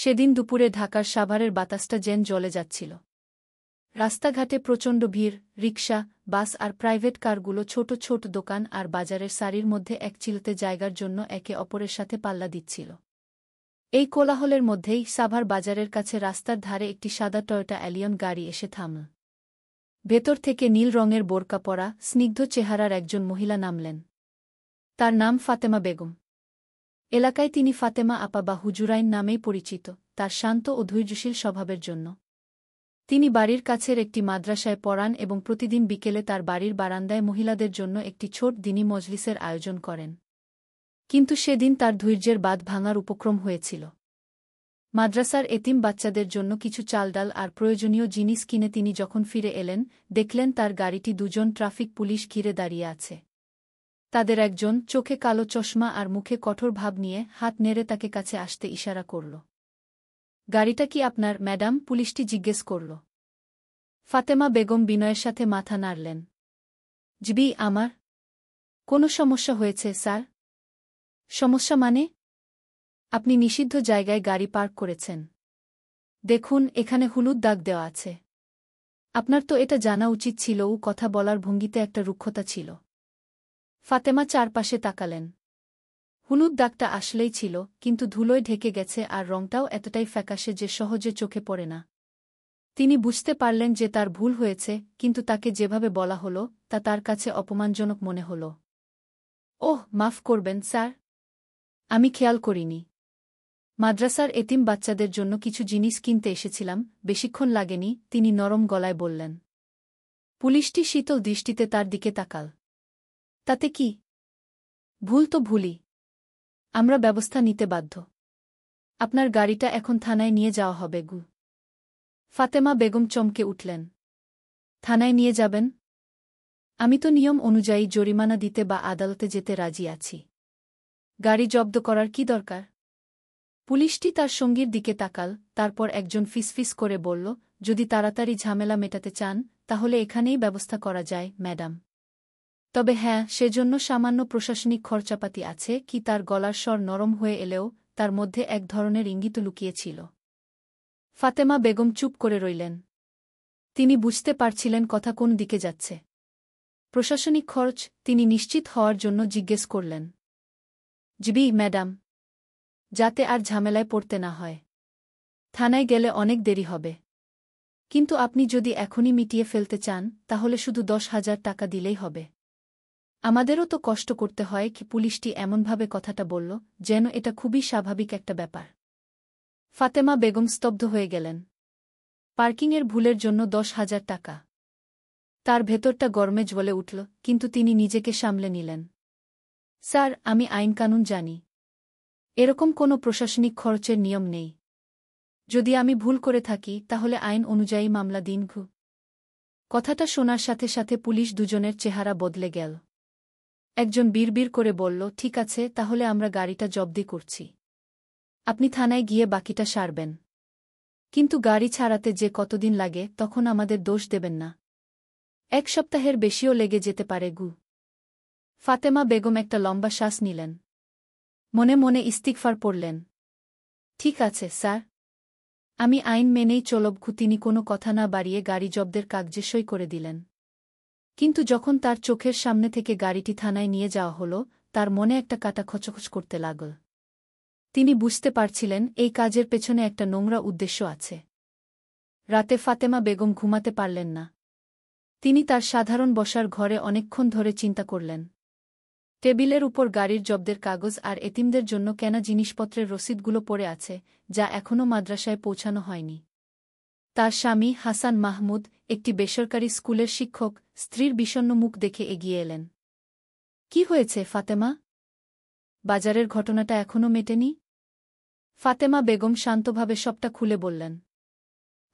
সেদিন দুপুরে ঢাকার সাভারের বাতাসটা যেন জ্বলে যাচ্ছিল। রাস্তাঘাটে প্রচণ্ড ভিড়, রিকশা, বাস আর প্রাইভেট কারগুলো ছোট ছোট দোকান আর বাজারের সারির মধ্যে এক চিলতে জায়গার জন্য একে অপরের সাথে পাল্লা দিচ্ছিল। এই কোলাহলের মধ্যেই সাভার বাজারের কাছে রাস্তার ধারে একটি সাদা টয়োটা অ্যালিয়ন গাড়ি এসে থামল। ভেতর থেকে নীল রঙের বোরকা পরা, স্নিগ্ধ চেহারার একজন মহিলা নামলেন। তার নাম ফাতেমা বেগম। এলাকায় তিনি ফাতেমা আপা বা হুজুরাইন নামেই পরিচিত, তার শান্ত ও ধৈর্যশীল স্বভাবের জন্য। তিনি বাড়ির কাছের একটি মাদ্রাসায় পড়ান এবং প্রতিদিন বিকেলে তার বাড়ির বারান্দায় মহিলাদের জন্য একটি ছোট দিনী মজলিসের আয়োজন করেন। কিন্তু সেদিন তার ধৈর্যের বাঁধ ভাঙার উপক্রম হয়েছিল। মাদ্রাসার এতিম বাচ্চাদের জন্য কিছু চালডাল আর প্রয়োজনীয় জিনিস কিনে তিনি যখন ফিরে এলেন, দেখলেন তার গাড়িটি দুজন ট্রাফিক পুলিশ ঘিরে দাঁড়িয়ে আছে। তাদের একজন চোখে কালো চশমা আর মুখে কঠোর ভাব নিয়ে হাত নেড়ে তাকে কাছে আসতে ইশারা করল। গাড়িটা কি আপনার, ম্যাডাম? পুলিশটি জিজ্ঞেস করল। ফাতেমা বেগম বিনয়ের সাথে মাথা নাড়লেন। জি আমার। কোনো সমস্যা হয়েছে স্যার? সমস্যা মানে? আপনি নিষিদ্ধ জায়গায় গাড়ি পার্ক করেছেন। দেখুন, এখানে হলুদ দাগ দেওয়া আছে। আপনার তো এটা জানা উচিত ছিল। ও কথা বলার ভঙ্গিতে একটা রুক্ষতা ছিল। ফাতেমা চারপাশে তাকালেন। হলুদ দাগটা আসলেই ছিল, কিন্তু ধুলোয় ঢেকে গেছে আর রংটাও এতটাই ফ্যাকাশে যে সহজে চোখে পড়ে না। তিনি বুঝতে পারলেন যে তার ভুল হয়েছে, কিন্তু তাকে যেভাবে বলা হলো তা তার কাছে অপমানজনক মনে হল। ওহ, মাফ করবেন স্যার, আমি খেয়াল করিনি। মাদ্রাসার এতিম বাচ্চাদের জন্য কিছু জিনিস কিনতে এসেছিলাম, বেশিক্ষণ লাগেনি, তিনি নরম গলায় বললেন। পুলিশটি শীতল দৃষ্টিতে তার দিকে তাকাল। তাতে কি? ভুল তো ভুলই। আমরা ব্যবস্থা নিতে বাধ্য। আপনার গাড়িটা এখন থানায় নিয়ে যাওয়া হবে। ফাতেমা বেগম চমকে উঠলেন। থানায় নিয়ে যাবেন? আমি তো নিয়ম অনুযায়ী জরিমানা দিতে বা আদালতে যেতে রাজি আছি। গাড়ি জব্দ করার কি দরকার? পুলিশটি তার সঙ্গীর দিকে তাকাল, তারপর একজন ফিসফিস করে বলল, যদি তাড়াতাড়ি ঝামেলা মেটাতে চান তাহলে এখানেই ব্যবস্থা করা যায় ম্যাডাম। তবে হ্যাঁ, সেজন্য সামান্য প্রশাসনিক খরচাপাতি আছে। কি? তার গলার স্বর নরম হয়ে এলেও তার মধ্যে এক ধরনের ইঙ্গিত লুকিয়েছিল। ফাতেমা বেগম চুপ করে রইলেন। তিনি বুঝতে পারছিলেন কথা কোন দিকে যাচ্ছে। প্রশাসনিক খরচ? তিনি নিশ্চিত হওয়ার জন্য জিজ্ঞেস করলেন। জি ম্যাডাম, যাতে আর ঝামেলায় পড়তে না হয়। থানায় গেলে অনেক দেরি হবে। কিন্তু আপনি যদি এখনই মিটিয়ে ফেলতে চান তাহলে শুধু 10,000 টাকা দিলেই হবে। আমাদেরও তো কষ্ট করতে হয়। কি? পুলিশটি এমনভাবে কথাটা বলল যেন এটা খুবই স্বাভাবিক একটা ব্যাপার। ফাতেমা বেগম স্তব্ধ হয়ে গেলেন। পার্কিংয়ের ভুলের জন্য 10,000 টাকা? তার ভেতরটা গরমে জ্বলে উঠল, কিন্তু তিনি নিজেকে সামলে নিলেন। স্যার, আমি আইনকানুন জানি। এরকম কোনো প্রশাসনিক খরচের নিয়ম নেই। যদি আমি ভুল করে থাকি তাহলে আইন অনুযায়ী মামলা দিন। কথাটা শোনার সাথে সাথে পুলিশ দুজনের চেহারা বদলে গেল। একজন বিড়বিড় করে বলল, ঠিক আছে, তাহলে আমরা গাড়িটা জব্দি করছি। আপনি থানায় গিয়ে বাকিটা সারবেন। কিন্তু গাড়ি ছাড়াতে যে কতদিন লাগে তখন আমাদের দোষ দেবেন না। 1 সপ্তাহের বেশিও লেগে যেতে পারে। ফাতেমা বেগম একটা লম্বা শ্বাস নিলেন। মনে মনে ইস্তিগফার পড়লেন। ঠিক আছে স্যার, আমি আইন মেনেই চলব। তিনি কোনো কথা না বাড়িয়ে গাড়ি জব্দের কাগজে সই করে দিলেন। কিন্তু যখন তার চোখের সামনে থেকে গাড়িটি থানায় নিয়ে যাওয়া হলো, তার মনে একটা কাঁটা খচখচ করতে লাগল। তিনি বুঝতে পারছিলেন এই কাজের পেছনে একটা নোংরা উদ্দেশ্য আছে। রাতে ফাতেমা বেগম ঘুমাতে পারলেন না। তিনি তার সাধারণ বসার ঘরে অনেকক্ষণ ধরে চিন্তা করলেন। টেবিলের উপর গাড়ির জব্দের কাগজ আর এতিমদের জন্য কেনা জিনিসপত্রের রসিদগুলো পড়ে আছে, যা এখনও মাদ্রাসায় পৌঁছানো হয়নি। তার স্বামী হাসান মাহমুদ, একটি বেসরকারি স্কুলের শিক্ষক, স্ত্রীর বিষণ্ণ মুখ দেখে এগিয়ে এলেন। কি হয়েছে ফাতেমা? বাজারের ঘটনাটা এখনও মেটেনি? ফাতেমা বেগম শান্তভাবে সবটা খুলে বললেন।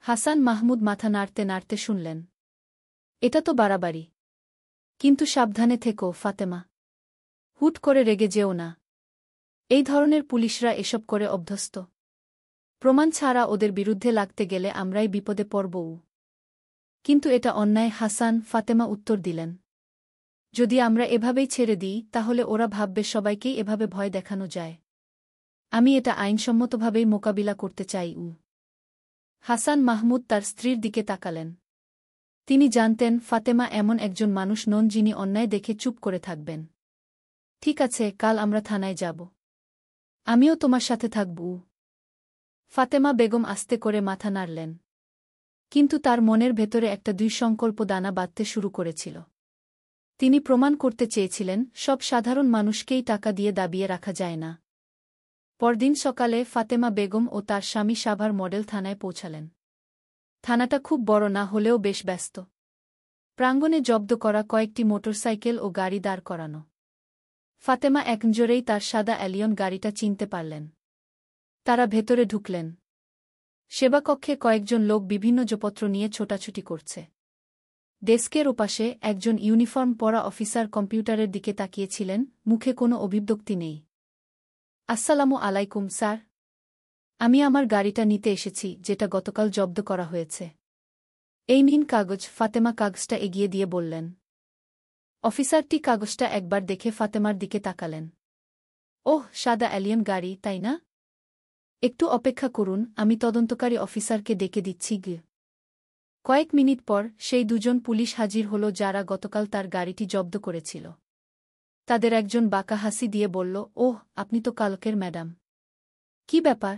হাসান মাহমুদ মাথা নাড়তে নাড়তে শুনলেন। এটা তো বাড়াবাড়ি। কিন্তু সাবধানে থেকো ফাতেমা। হুট করে রেগে যেও না। এই ধরনের পুলিশরা এসব করে অভ্যস্ত। প্রমাণ ছাড়া ওদের বিরুদ্ধে লাগতে গেলে আমরাই বিপদে পড়ব। কিন্তু এটা অন্যায় হাসান, ফাতেমা উত্তর দিলেন। যদি আমরা এভাবেই ছেড়ে দিই তাহলে ওরা ভাববে সবাইকেই এভাবে ভয় দেখানো যায়। আমি এটা আইনসম্মতভাবেই মোকাবিলা করতে চাই। হাসান মাহমুদ তার স্ত্রীর দিকে তাকালেন। তিনি জানতেন ফাতেমা এমন একজন মানুষ নন যিনি অন্যায় দেখে চুপ করে থাকবেন। ঠিক আছে, কাল আমরা থানায় যাব। আমিও তোমার সাথে থাকব। ফাতেমা বেগম আস্তে করে মাথা নাড়লেন। কিন্তু তার মনের ভেতরে একটা দুঃসংকল্প দানা বাঁধতে শুরু করেছিল। তিনি প্রমাণ করতে চেয়েছিলেন সব সাধারণ মানুষকেই টাকা দিয়ে দাবিয়ে রাখা যায় না। পরদিন সকালে ফাতেমা বেগম ও তার স্বামী সাভার মডেল থানায় পৌঁছালেন। থানাটা খুব বড় না হলেও বেশ ব্যস্ত। প্রাঙ্গণে জব্দ করা কয়েকটি মোটরসাইকেল ও গাড়ি দাঁড় করানো। ফাতেমা একনজোরেই তার সাদা অ্যালিয়ন গাড়িটা চিনতে পারলেন। তারা ভেতরে ঢুকলেন। সেবাকক্ষে কয়েকজন লোক বিভিন্ন জোপত্র নিয়ে ছোটাছুটি করছে। ডেস্কের ওপাশে একজন ইউনিফর্ম পরা অফিসার কম্পিউটারের দিকে তাকিয়েছিলেন, মুখে কোনো অভিব্যক্তি নেই। আসসালামু আলাইকুম স্যার। আমি আমার গাড়িটা নিতে এসেছি যেটা গতকাল জব্দ করা হয়েছে। এই নিন কাগজ। ফাতেমা কাগজটা এগিয়ে দিয়ে বললেন। অফিসারটি কাগজটা একবার দেখে ফাতেমার দিকে তাকালেন। ওহ, সাদা অ্যালিয়ন গাড়ি, তাই না? একটু অপেক্ষা করুন, আমি তদন্তকারী অফিসারকে ডেকে দিচ্ছি। কয়েক মিনিট পর সেই দুজন পুলিশ হাজির হল যারা গতকাল তার গাড়িটি জব্দ করেছিল। তাদের একজন বাঁকা হাসি দিয়ে বলল, ওহ, আপনি তো কালকের ম্যাডাম। কি ব্যাপার?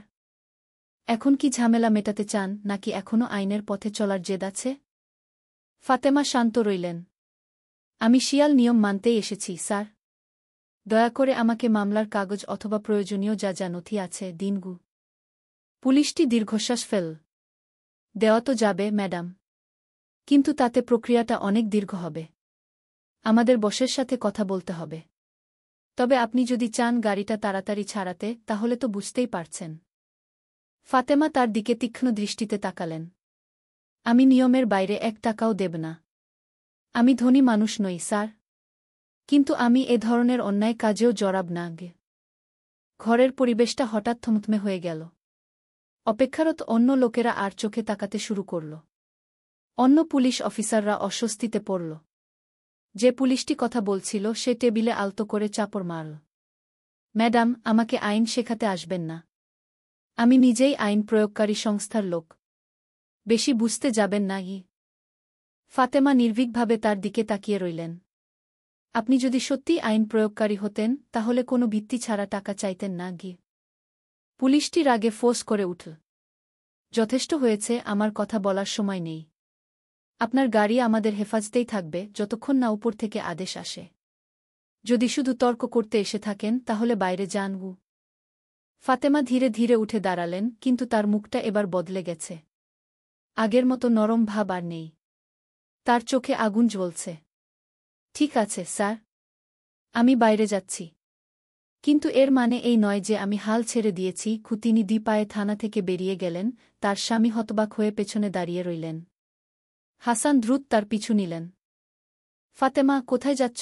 এখন কি ঝামেলা মেটাতে চান, নাকি এখনও আইনের পথে চলার জেদ আছে? ফাতেমা শান্ত রইলেন। আমি শিয়াল নিয়ম মানতেই এসেছি স্যার। দয়া করে আমাকে মামলার কাগজ অথবা প্রয়োজনীয় যা যা নথি আছে দিন। পুলিশটি দীর্ঘশ্বাস ফেল। দেওয়া তো যাবে ম্যাডাম, কিন্তু তাতে প্রক্রিয়াটা অনেক দীর্ঘ হবে। আমাদের বসের সাথে কথা বলতে হবে। তবে আপনি যদি চান গাড়িটা তাড়াতাড়ি ছাড়াতে, তাহলে তো বুঝতেই পারছেন। ফাতেমা তার দিকে তীক্ষ্ণ দৃষ্টিতে তাকালেন। আমি নিয়মের বাইরে 1 টাকাও দেব না। আমি ধনী মানুষ নই স্যার, কিন্তু আমি এ ধরনের অন্যায় কাজেও জড়াব না। ঘরের পরিবেশটা হঠাৎ থমথমে হয়ে গেল। অপেক্ষারত অন্য লোকেরা আর চোখে তাকাতে শুরু করল। অন্য পুলিশ অফিসাররা অস্বস্তিতে পড়ল। যে পুলিশটি কথা বলছিল সে টেবিলে আলতো করে চাপড় মারল। ম্যাডাম, আমাকে আইন শেখাতে আসবেন না। আমি নিজেই আইন প্রয়োগকারী সংস্থার লোক। বেশি বুঝতে যাবেন না। ফাতেমা নির্ভীকভাবে তার দিকে তাকিয়ে রইলেন। আপনি যদি সত্যিই আইন প্রয়োগকারী হতেন, তাহলে কোনো ভিত্তি ছাড়া টাকা চাইতেন না। পুলিশটি রাগে ফোঁস করে উঠল। যথেষ্ট হয়েছে, আমার কথা বলার সময় নেই। আপনার গাড়ি আমাদের হেফাজতেই থাকবে যতক্ষণ না উপর থেকে আদেশ আসে। যদি শুধু তর্ক করতে এসে থাকেন তাহলে বাইরে যান। ফাতেমা ধীরে ধীরে উঠে দাঁড়ালেন, কিন্তু তার মুখটা এবার বদলে গেছে। আগের মতো নরম ভাব আর নেই। তার চোখে আগুন জ্বলছে। ঠিক আছে স্যার, আমি বাইরে যাচ্ছি। কিন্তু এর মানে এই নয় যে আমি হাল ছেড়ে দিয়েছি। তিনি পায়ে থানা থেকে বেরিয়ে গেলেন। তার স্বামী হতবাক হয়ে পেছনে দাঁড়িয়ে রইলেন। হাসান দ্রুত তার পিছু নিলেন। ফাতেমা, কোথায় যাচ্ছ?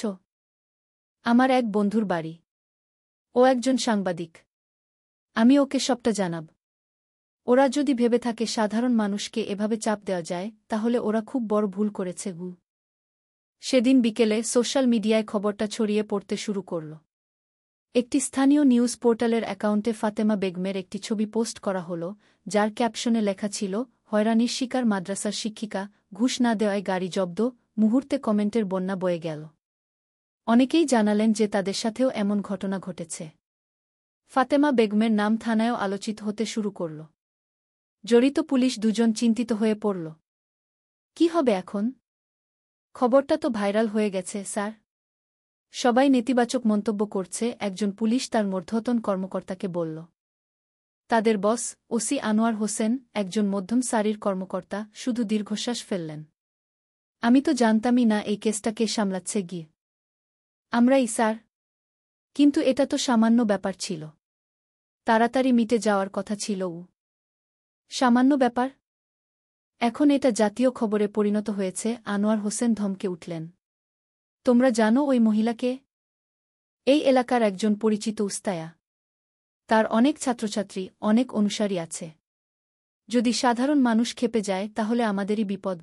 আমার এক বন্ধুর বাড়ি। ও একজন সাংবাদিক। আমি ওকে সবটা জানাব। ওরা যদি ভেবে থাকে সাধারণ মানুষকে এভাবে চাপ দেওয়া যায়, তাহলে ওরা খুব বড় ভুল করেছে। সেদিন বিকেলে সোশ্যাল মিডিয়ায় খবরটা ছড়িয়ে পড়তে শুরু করল। একটি স্থানীয় নিউজ পোর্টালের অ্যাকাউন্টে ফাতেমা বেগমের একটি ছবি পোস্ট করা হল, যার ক্যাপশনে লেখা ছিল, হয়রানির শিকার মাদ্রাসার শিক্ষিকা, ঘুষ না দেওয়ায় গাড়ি জব্দ। মুহূর্তে কমেন্টের বন্যা বয়ে গেল। অনেকেই জানালেন যে তাদের সাথেও এমন ঘটনা ঘটেছে। ফাতেমা বেগমের নাম থানায়ও আলোচিত হতে শুরু করল। জড়িত পুলিশ দুজন চিন্তিত হয়ে পড়ল। কি হবে এখন? খবরটা তো ভাইরাল হয়ে গেছে স্যার। সবাই নেতিবাচক মন্তব্য করছে, একজন পুলিশ তার ঊর্ধ্বতন কর্মকর্তাকে বলল। তাদের বস ওসি আনোয়ার হোসেন, একজন মধ্যম সারির কর্মকর্তা, শুধু দীর্ঘশ্বাস ফেললেন। আমি তো জানতামই না এই কেসটা কে সামলাচ্ছে। আমরাই স্যার। কিন্তু এটা তো সামান্য ব্যাপার ছিল। তাড়াতাড়ি মিটে যাওয়ার কথা ছিল। সামান্য ব্যাপার? এখন এটা জাতীয় খবরে পরিণত হয়েছে। আনোয়ার হোসেন ধমকে উঠলেন। তোমরা জানো ওই মহিলাকে? এই এলাকার একজন পরিচিত উস্তায়া। তার অনেক ছাত্রছাত্রী, অনেক অনুসারী আছে। যদি সাধারণ মানুষ খেপে যায় তাহলে আমাদেরই বিপদ।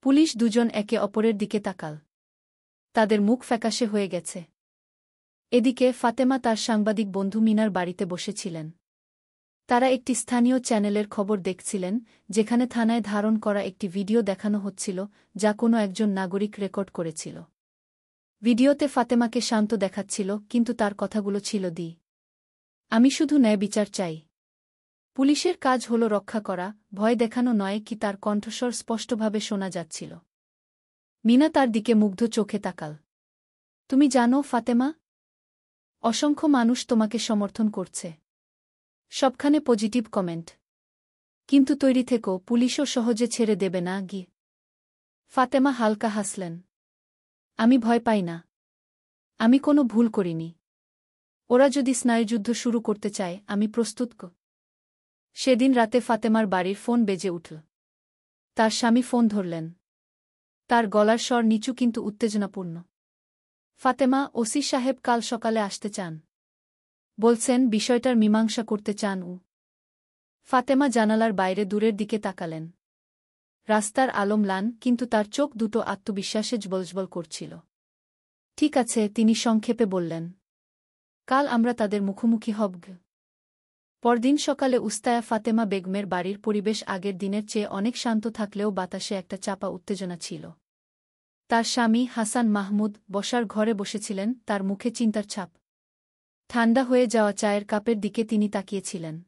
পুলিশ দুজন একে অপরের দিকে তাকাল। তাদের মুখ ফ্যাকাশে হয়ে গেছে। এদিকে ফাতেমা তার সাংবাদিক বন্ধু মিনার বাড়িতে বসেছিলেন। তারা একটি স্থানীয় চ্যানেলের খবর দেখছিলেন, যেখানে থানায় ধারণ করা একটি ভিডিও দেখানো হচ্ছিল, যা কোনো একজন নাগরিক রেকর্ড করেছিল। ভিডিওতে ফাতেমাকে শান্ত দেখাচ্ছিল, কিন্তু তার কথাগুলো ছিল আমি শুধু ন্যায় বিচার চাই। পুলিশের কাজ হল রক্ষা করা, ভয় দেখানো নয়। কি তার কণ্ঠস্বর স্পষ্টভাবে শোনা যাচ্ছিল। মিনা তার দিকে মুগ্ধ চোখে তাকাল। তুমি জানো ফাতেমা, অসংখ্য মানুষ তোমাকে সমর্থন করছে। সবখানে পজিটিভ কমেন্ট। কিন্তু তৈরি থেকো, পুলিশও সহজে ছেড়ে দেবে না। ফাতেমা হালকা হাসলেন। আমি ভয় পাই না। আমি কোনো ভুল করিনি। ওরা যদি স্নায়ুযুদ্ধ শুরু করতে চায়, আমি প্রস্তুত। সেদিন রাতে ফাতেমার বাড়ির ফোন বেজে উঠল। তার স্বামী ফোন ধরলেন। তার গলার স্বর নিচু কিন্তু উত্তেজনাপূর্ণ। ফাতেমা, ওসি সাহেব কাল সকালে আসতে চান। বলছেন বিষয়টার মীমাংসা করতে চান। ফাতেমা জানালার বাইরে দূরের দিকে তাকালেন। রাস্তার আলো ম্লান, কিন্তু তার চোখ দুটো আত্মবিশ্বাসে জ্বলজ্বল করছিল। ঠিক আছে, তিনি সংক্ষেপে বললেন। কাল আমরা তাদের মুখোমুখি হব। পরদিন সকালে উস্তায়া ফাতেমা বেগমের বাড়ির পরিবেশ আগের দিনের চেয়ে অনেক শান্ত থাকলেও বাতাসে একটা চাপা উত্তেজনা ছিল। তার স্বামী হাসান মাহমুদ বসার ঘরে বসেছিলেন, তার মুখে চিন্তার ছাপ। ঠান্ডা হয়ে যাওয়া চায়ের কাপের দিকে তিনি তাকিয়েছিলেন।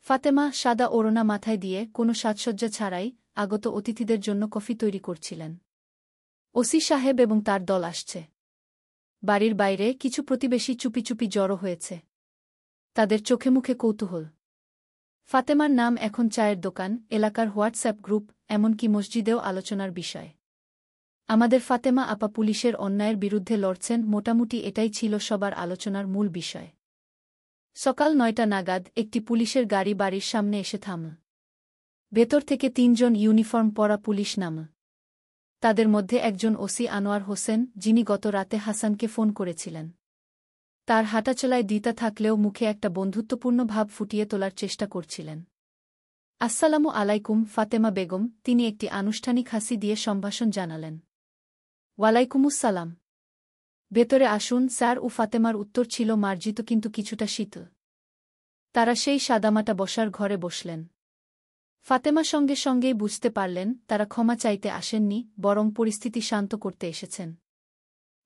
ফাতেমা সাদা ওড়না মাথায় দিয়ে কোনো সাজসজ্জা ছাড়াই আগত অতিথিদের জন্য কফি তৈরি করছিলেন। ওসি সাহেব এবং তার দল আসছে। বাড়ির বাইরে কিছু প্রতিবেশী চুপি চুপি জড়ো হয়েছে। তাদের চোখে মুখে কৌতূহল। ফাতেমার নাম এখন চায়ের দোকান, এলাকার হোয়াটসঅ্যাপ গ্রুপ, এমনকি মসজিদেও আলোচনার বিষয়। আমাদের ফাতেমা আপা পুলিশের অন্যায়ের বিরুদ্ধে লড়ছেন, মোটামুটি এটাই ছিল সবার আলোচনার মূল বিষয়। সকাল ৯টা নাগাদ একটি পুলিশের গাড়ি বাড়ির সামনে এসে থামল। ভেতর থেকে ৩ জন ইউনিফর্ম পরা পুলিশ নাম। তাদের মধ্যে একজন ওসি আনোয়ার হোসেন, যিনি গত রাতে হাসানকে ফোন করেছিলেন। তার হাঁটাচলায় দ্বিধা থাকলেও মুখে একটা বন্ধুত্বপূর্ণ ভাব ফুটিয়ে তোলার চেষ্টা করছিলেন। আসসালামু আলাইকুম ফাতেমা বেগম, তিনি একটি আনুষ্ঠানিক হাসি দিয়ে সম্ভাষণ জানালেন। ওয়ালাইকুমুসসালাম। ভেতরে আসুন স্যার। ফাতেমার উত্তর ছিল মার্জিত কিন্তু কিছুটা শীতল। তারা সেই সাদামাটা বসার ঘরে বসলেন। ফাতেমা সঙ্গে সঙ্গেই বুঝতে পারলেন তারা ক্ষমা চাইতে আসেননি, বরং পরিস্থিতি শান্ত করতে এসেছেন।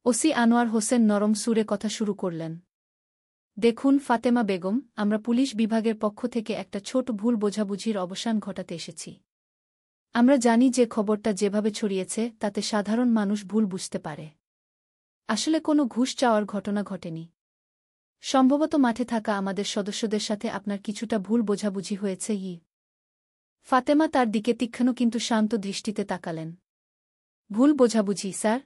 ওসি আনোয়ার হোসেন নরম সুরে কথা শুরু করলেন। দেখুন ফাতেমা বেগম, আমরা পুলিশ বিভাগের পক্ষ থেকে একটা ছোট ভুল বোঝাবুঝির অবসান ঘটাতে এসেছি। আমরা জানি যে খবরটা যেভাবে ছড়িয়েছে তাতে সাধারণ মানুষ ভুল বুঝতে পারে। আসলে কোনো ঘুষ চাওয়ার ঘটনা ঘটেনি। সম্ভবত মাঠে থাকা আমাদের সদস্যদের সাথে আপনার কিছুটা ভুল বোঝাবুঝি হয়েছে। ফাতেমা তার দিকে তীক্ষ্ণ কিন্তু শান্ত দৃষ্টিতে তাকালেন। ভুল বোঝাবুঝি স্যার?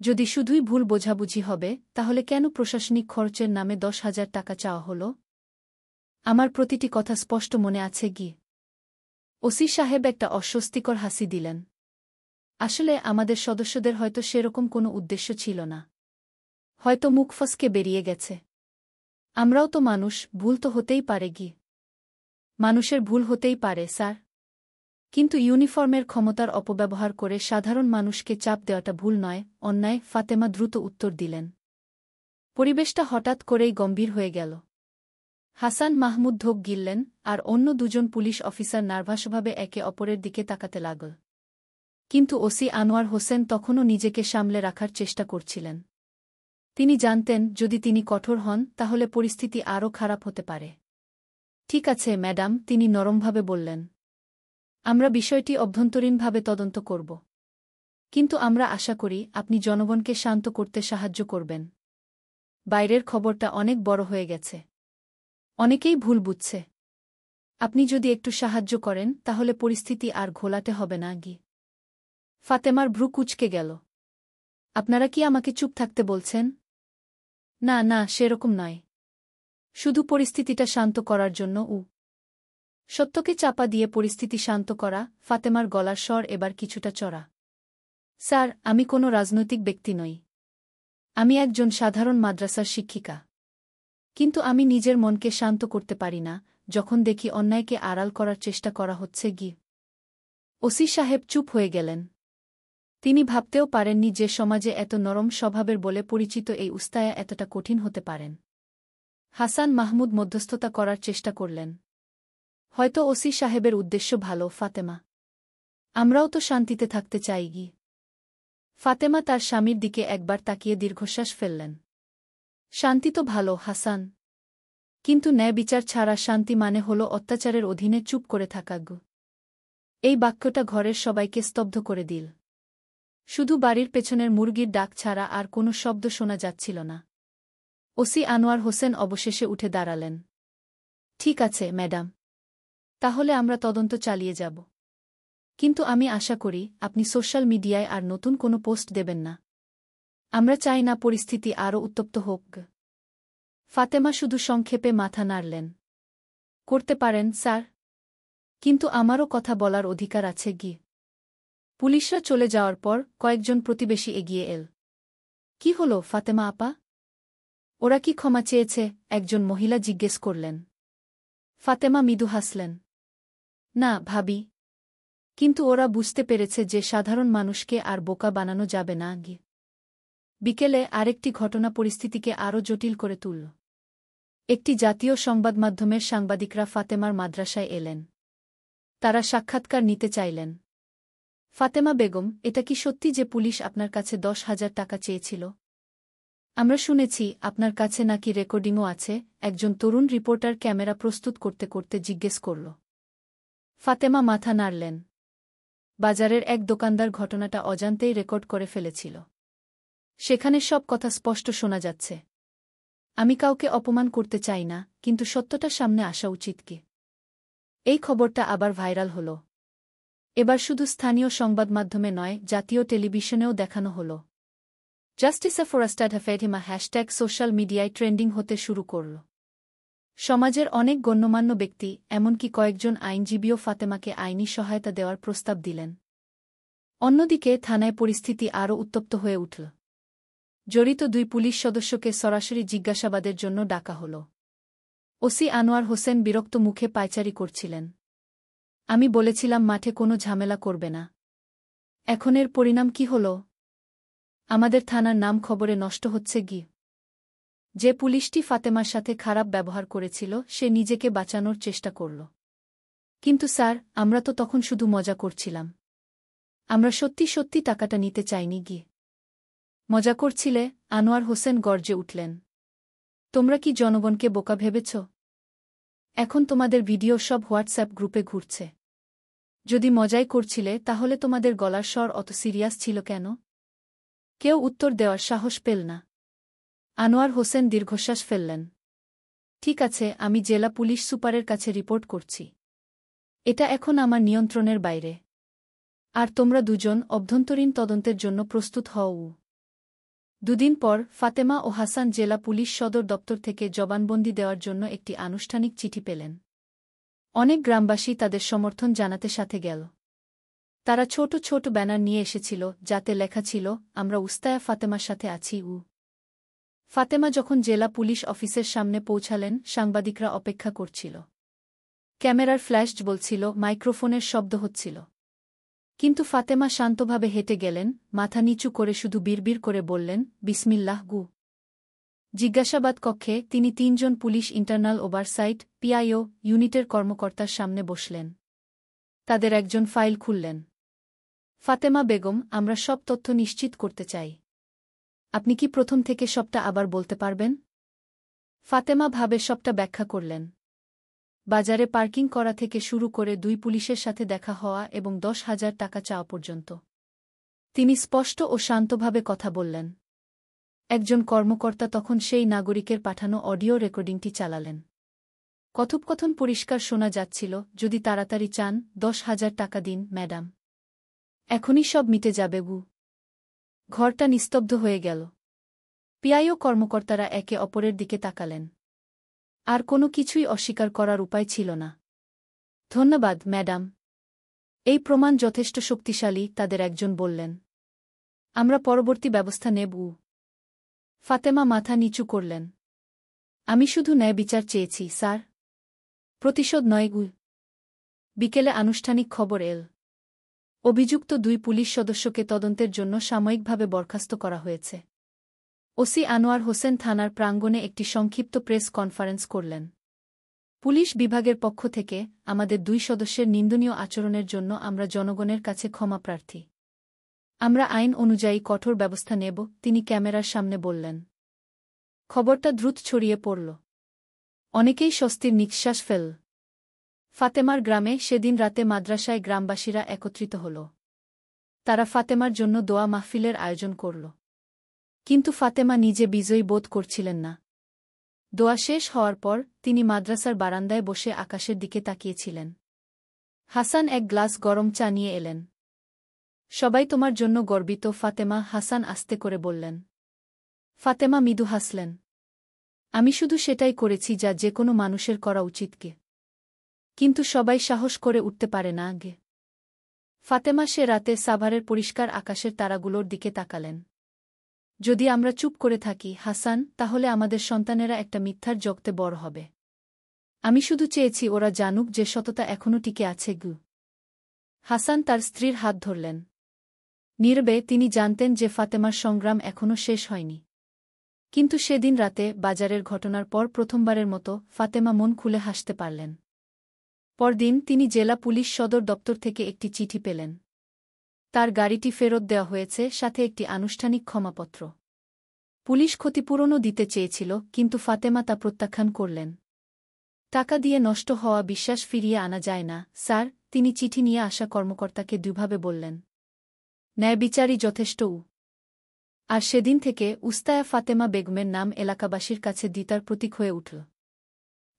যদি শুধুই ভুল বোঝাবুঝি হবে, তাহলে কেন প্রশাসনিক খরচের নামে ১০,০০০ টাকা চাওয়া হল? আমার প্রতিটি কথা স্পষ্ট মনে আছে। ওসি সাহেব একটা অস্বস্তিকর হাসি দিলেন। আসলে আমাদের সদস্যদের হয়তো সেরকম কোনো উদ্দেশ্য ছিল না। হয়তো মুখ ফসকে বেরিয়ে গেছে। আমরাও তো মানুষ, ভুল তো হতেই পারে। মানুষের ভুল হতেই পারে স্যার। কিন্তু ইউনিফর্মের ক্ষমতার অপব্যবহার করে সাধারণ মানুষকে চাপ দেওয়াটা ভুল নয়, অন্যায়। ফাতেমা দ্রুত উত্তর দিলেন। পরিবেশটা হঠাৎ করেই গম্ভীর হয়ে গেল। হাসান মাহমুদ ঢোক গিললেন, আর অন্য দুজন পুলিশ অফিসার নার্ভাসভাবে একে অপরের দিকে তাকাতে লাগল। কিন্তু ওসি আনোয়ার হোসেন তখনও নিজেকে সামলে রাখার চেষ্টা করছিলেন। তিনি জানতেন যদি তিনি কঠোর হন তাহলে পরিস্থিতি আরও খারাপ হতে পারে। ঠিক আছে ম্যাডাম, তিনি নরমভাবে বললেন। আমরা বিষয়টি অভ্যন্তরীণভাবে তদন্ত করব। কিন্তু আমরা আশা করি আপনি জনগণকে শান্ত করতে সাহায্য করবেন। বাইরের খবরটা অনেক বড় হয়ে গেছে। অনেকেই ভুল বুঝছে। আপনি যদি একটু সাহায্য করেন তাহলে পরিস্থিতি আর ঘোলাটে হবে না। ফাতেমার ভ্রু কুঁচকে গেল। আপনারা কি আমাকে চুপ থাকতে বলছেন? না না, সেরকম নয়। শুধু পরিস্থিতিটা শান্ত করার জন্য। সত্যকে চাপা দিয়ে পরিস্থিতি শান্ত করা। ফাতেমার গলার স্বর এবার কিছুটা চড়া। স্যার, আমি কোনো রাজনৈতিক ব্যক্তি নই। আমি একজন সাধারণ মাদ্রাসার শিক্ষিকা। কিন্তু আমি নিজের মনকে শান্ত করতে পারি না যখন দেখি অন্যায়কে আড়াল করার চেষ্টা করা হচ্ছে। ওসি সাহেব চুপ হয়ে গেলেন। তিনি ভাবতেও পারেননি যে সমাজে এত নরম স্বভাবের বলে পরিচিত এই উস্তায়া এতটা কঠিন হতে পারেন। হাসান মাহমুদ মধ্যস্থতা করার চেষ্টা করলেন। হয়তো ওসি সাহেবের উদ্দেশ্য ভালো, ফাতেমা। আমরাও তো শান্তিতে থাকতে চাই গি। ফাতেমা তার স্বামীর দিকে একবার তাকিয়ে দীর্ঘশ্বাস ফেললেন। শান্তি তো ভালো, হাসান। কিন্তু ন্যায় বিচার ছাড়া শান্তি মানে হল অত্যাচারের অধীনে চুপ করে থাকা গু। এই বাক্যটা ঘরের সবাইকে স্তব্ধ করে দিল। শুধু বাড়ির পেছনের মুরগির ডাক ছাড়া আর কোনো শব্দ শোনা যাচ্ছিল না। ওসি আনোয়ার হোসেন অবশেষে উঠে দাঁড়ালেন। ঠিক আছে, ম্যাডাম। তাহলে আমরা তদন্ত চালিয়ে যাব। কিন্তু আমি আশা করি আপনি সোশ্যাল মিডিয়ায় আর নতুন কোনো পোস্ট দেবেন না। আমরা চাই না পরিস্থিতি আরও উত্তপ্ত হোক। ফাতেমা শুধু সংক্ষেপে মাথা নাড়লেন। করতে পারেন, স্যার। কিন্তু আমারও কথা বলার অধিকার আছে গি। পুলিশরা চলে যাওয়ার পর কয়েকজন প্রতিবেশী এগিয়ে এল। কি হলো ফাতেমা আপা? ওরা কি ক্ষমা চেয়েছে? একজন মহিলা জিজ্ঞেস করলেন। ফাতেমা মৃদু হাসলেন। না ভাবি। কিন্তু ওরা বুঝতে পেরেছে যে সাধারণ মানুষকে আর বোকা বানানো যাবে না গি। বিকেলে আরেকটি ঘটনা পরিস্থিতিকে আরও জটিল করে তুলল। একটি জাতীয় সংবাদমাধ্যমের সাংবাদিকরা ফাতেমার মাদ্রাসায় এলেন। তারা সাক্ষাৎকার নিতে চাইলেন। ফাতেমা বেগম, এটা কি সত্যি যে পুলিশ আপনার কাছে 10,000 টাকা চেয়েছিল? আমরা শুনেছি আপনার কাছে নাকি রেকর্ডিংও আছে, একজন তরুণ রিপোর্টার ক্যামেরা প্রস্তুত করতে করতে জিজ্ঞেস করল। ফাতেমা মাথা নাড়লেন। বাজারের এক দোকানদার ঘটনাটা অজান্তেই রেকর্ড করে ফেলেছিল। সেখানে সব কথা স্পষ্ট শোনা যাচ্ছে। আমি কাউকে অপমান করতে চাই না, কিন্তু সত্যটা সামনে আসা উচিত কি? এই খবরটা আবার ভাইরাল হল। এবার শুধু স্থানীয় সংবাদমাধ্যমে নয়, জাতীয় টেলিভিশনেও দেখানো হল। জাস্টিসা ফরাস্টাড হাফেডিমা হ্যাশট্যাগ সোশ্যাল মিডিয়ায় ট্রেন্ডিং হতে শুরু করল। সমাজের অনেক গণ্যমান্য ব্যক্তি, এমনকি কয়েকজন আইনজীবীও ফাতেমাকে আইনি সহায়তা দেওয়ার প্রস্তাব দিলেন। অন্যদিকে থানায় পরিস্থিতি আরও উত্তপ্ত হয়ে উঠল। জড়িত 2 পুলিশ সদস্যকে সরাসরি জিজ্ঞাসাবাদের জন্য ডাকা হল। ওসি আনোয়ার হোসেন বিরক্ত মুখে পায়চারি করছিলেন। আমি বলেছিলাম মাঠে কোনো ঝামেলা করবে না। এখন এর পরিণাম কি হল? আমাদের থানার নাম খবরে নষ্ট হচ্ছে গি। যে পুলিশটি ফাতেমার সাথে খারাপ ব্যবহার করেছিল সে নিজেকে বাঁচানোর চেষ্টা করল। কিন্তু স্যার, আমরা তো তখন শুধু মজা করছিলাম। আমরা সত্যি সত্যি টাকাটা নিতে চাইনি গি। মজা করছিলে? আনোয়ার হোসেন গর্জে উঠলেন। তোমরা কি জনগণকে বোকা ভেবেছ? এখন তোমাদের ভিডিও সব হোয়াটসঅ্যাপ গ্রুপে ঘুরছে। যদি মজাই করছিলে তাহলে তোমাদের গলার স্বর অত সিরিয়াস ছিল কেন? কেউ উত্তর দেওয়ার সাহস পেল না। আনোয়ার হোসেন দীর্ঘশ্বাস ফেললেন। ঠিক আছে, আমি জেলা পুলিশ সুপারের কাছে রিপোর্ট করছি। এটা এখন আমার নিয়ন্ত্রণের বাইরে। আর তোমরা দুজন অভ্যন্তরীণ তদন্তের জন্য প্রস্তুত হও। 2 দিন পর ফাতেমা ও হাসান জেলা পুলিশ সদর দপ্তর থেকে জবানবন্দি দেওয়ার জন্য একটি আনুষ্ঠানিক চিঠি পেলেন। অনেক গ্রামবাসী তাদের সমর্থন জানাতে সাথে গেল। তারা ছোট ছোট ব্যানার নিয়ে এসেছিল, যাতে লেখা ছিল, আমরা উস্তায়া ফাতেমার সাথে আছি। ফাতেমা যখন জেলা পুলিশ অফিসের সামনে পৌঁছালেন, সাংবাদিকরা অপেক্ষা করছিল। ক্যামেরার ফ্ল্যাশ জ্বলছিল, মাইক্রোফোনের শব্দ হচ্ছিল। কিন্তু ফাতেমা শান্তভাবে হেঁটে গেলেন, মাথা নিচু করে শুধু বিড়বিড় করে বললেন, বিসমিল্লাহ গু। জিজ্ঞাসাবাদ কক্ষে তিনি 3 জন পুলিশ ইন্টারনাল ওভারসাইট পিআইও ইউনিটের কর্মকর্তার সামনে বসলেন। তাদের একজন ফাইল খুললেন। ফাতেমা বেগম, আমরা সব তথ্য নিশ্চিত করতে চাই। আপনি কি প্রথম থেকে সবটা আবার বলতে পারবেন? ফাতেমা ভাবে সবটা ব্যাখ্যা করলেন। বাজারে পার্কিং করা থেকে শুরু করে 2 পুলিশের সাথে দেখা হওয়া এবং 10,000 টাকা চাওয়া পর্যন্ত। তিনি স্পষ্ট ও শান্তভাবে কথা বললেন। একজন কর্মকর্তা তখন সেই নাগরিকের পাঠানো অডিও রেকর্ডিংটি চালালেন। কথোপকথন পরিষ্কার শোনা যাচ্ছিল, যদি তাড়াতাড়ি চান 10,000 টাকা দিন ম্যাডাম। এখনই সব মিটে যাবে গু। ঘরটা নিস্তব্ধ হয়ে গেল। পিআইও কর্মকর্তারা একে অপরের দিকে তাকালেন। আর কোনো কিছুই অস্বীকার করার উপায় ছিল না। ধন্যবাদ ম্যাডাম। এই প্রমাণ যথেষ্ট শক্তিশালী, তাদের একজন বললেন। আমরা পরবর্তী ব্যবস্থা নেব। ফাতেমা মাথা নিচু করলেন। আমি শুধু ন্যায় বিচার চেয়েছি, স্যার। প্রতিশোধ নয় গু। বিকেলে আনুষ্ঠানিক খবর এল। অভিযুক্ত 2 পুলিশ সদস্যকে তদন্তের জন্য সাময়িকভাবে বরখাস্ত করা হয়েছে। ওসি আনোয়ার হোসেন থানার প্রাঙ্গণে একটি সংক্ষিপ্ত প্রেস কনফারেন্স করলেন। পুলিশ বিভাগের পক্ষ থেকে আমাদের 2 সদস্যের নিন্দনীয় আচরণের জন্য আমরা জনগণের কাছে ক্ষমা প্রার্থী। আমরা আইন অনুযায়ী কঠোর ব্যবস্থা নেব, তিনি ক্যামেরার সামনে বললেন। খবরটা দ্রুত ছড়িয়ে পড়ল। অনেকেই স্বস্তির নিঃশ্বাস ফেলল। ফাতেমার গ্রামে সেদিন রাতে মাদ্রাসায় গ্রামবাসীরা একত্রিত হল। তারা ফাতেমার জন্য দোয়া মাহফিলের আয়োজন করল। কিন্তু ফাতেমা নিজে বিজয়ী বোধ করছিলেন না। দোয়া শেষ হওয়ার পর তিনি মাদ্রাসার বারান্দায় বসে আকাশের দিকে তাকিয়েছিলেন। হাসান এক গ্লাস গরম চা নিয়ে এলেন। সবাই তোমার জন্য গর্বিত ফাতেমা, হাসান আস্তে করে বললেন। ফাতেমা মৃদু হাসলেন। আমি শুধু সেটাই করেছি যা যে কোনো মানুষের করা উচিত গে। কিন্তু সবাই সাহস করে উঠতে পারে না গে। ফাতেমা সে রাতে সাভারের পরিষ্কার আকাশের তারাগুলোর দিকে তাকালেন। যদি আমরা চুপ করে থাকি হাসান, তাহলে আমাদের সন্তানেরা একটা মিথ্যার জগতে বড় হবে। আমি শুধু চেয়েছি ওরা জানুক যে সততা এখনও টিকে আছে গু। হাসান তার স্ত্রীর হাত ধরলেন। নীরবে তিনি জানতেন যে ফাতেমার সংগ্রাম এখনও শেষ হয়নি। কিন্তু সেদিন রাতে বাজারের ঘটনার পর প্রথমবারের মতো ফাতেমা মন খুলে হাসতে পারলেন। পরদিন তিনি জেলা পুলিশ সদর দপ্তর থেকে একটি চিঠি পেলেন। তার গাড়িটি ফেরত দেওয়া হয়েছে, সাথে একটি আনুষ্ঠানিক ক্ষমাপত্র। পুলিশ ক্ষতিপূরণও দিতে চেয়েছিল, কিন্তু ফাতেমা তা প্রত্যাখ্যান করলেন। টাকা দিয়ে নষ্ট হওয়া বিশ্বাস ফিরিয়ে আনা যায় না স্যার, তিনি চিঠি নিয়ে আসা কর্মকর্তাকে দুভাবে বললেন। ন্যায় বিচারই যথেষ্ট। আর সেদিন থেকে উস্তায়া ফাতেমা বেগমের নাম এলাকাবাসীর কাছে দিতার প্রতীক হয়ে উঠল।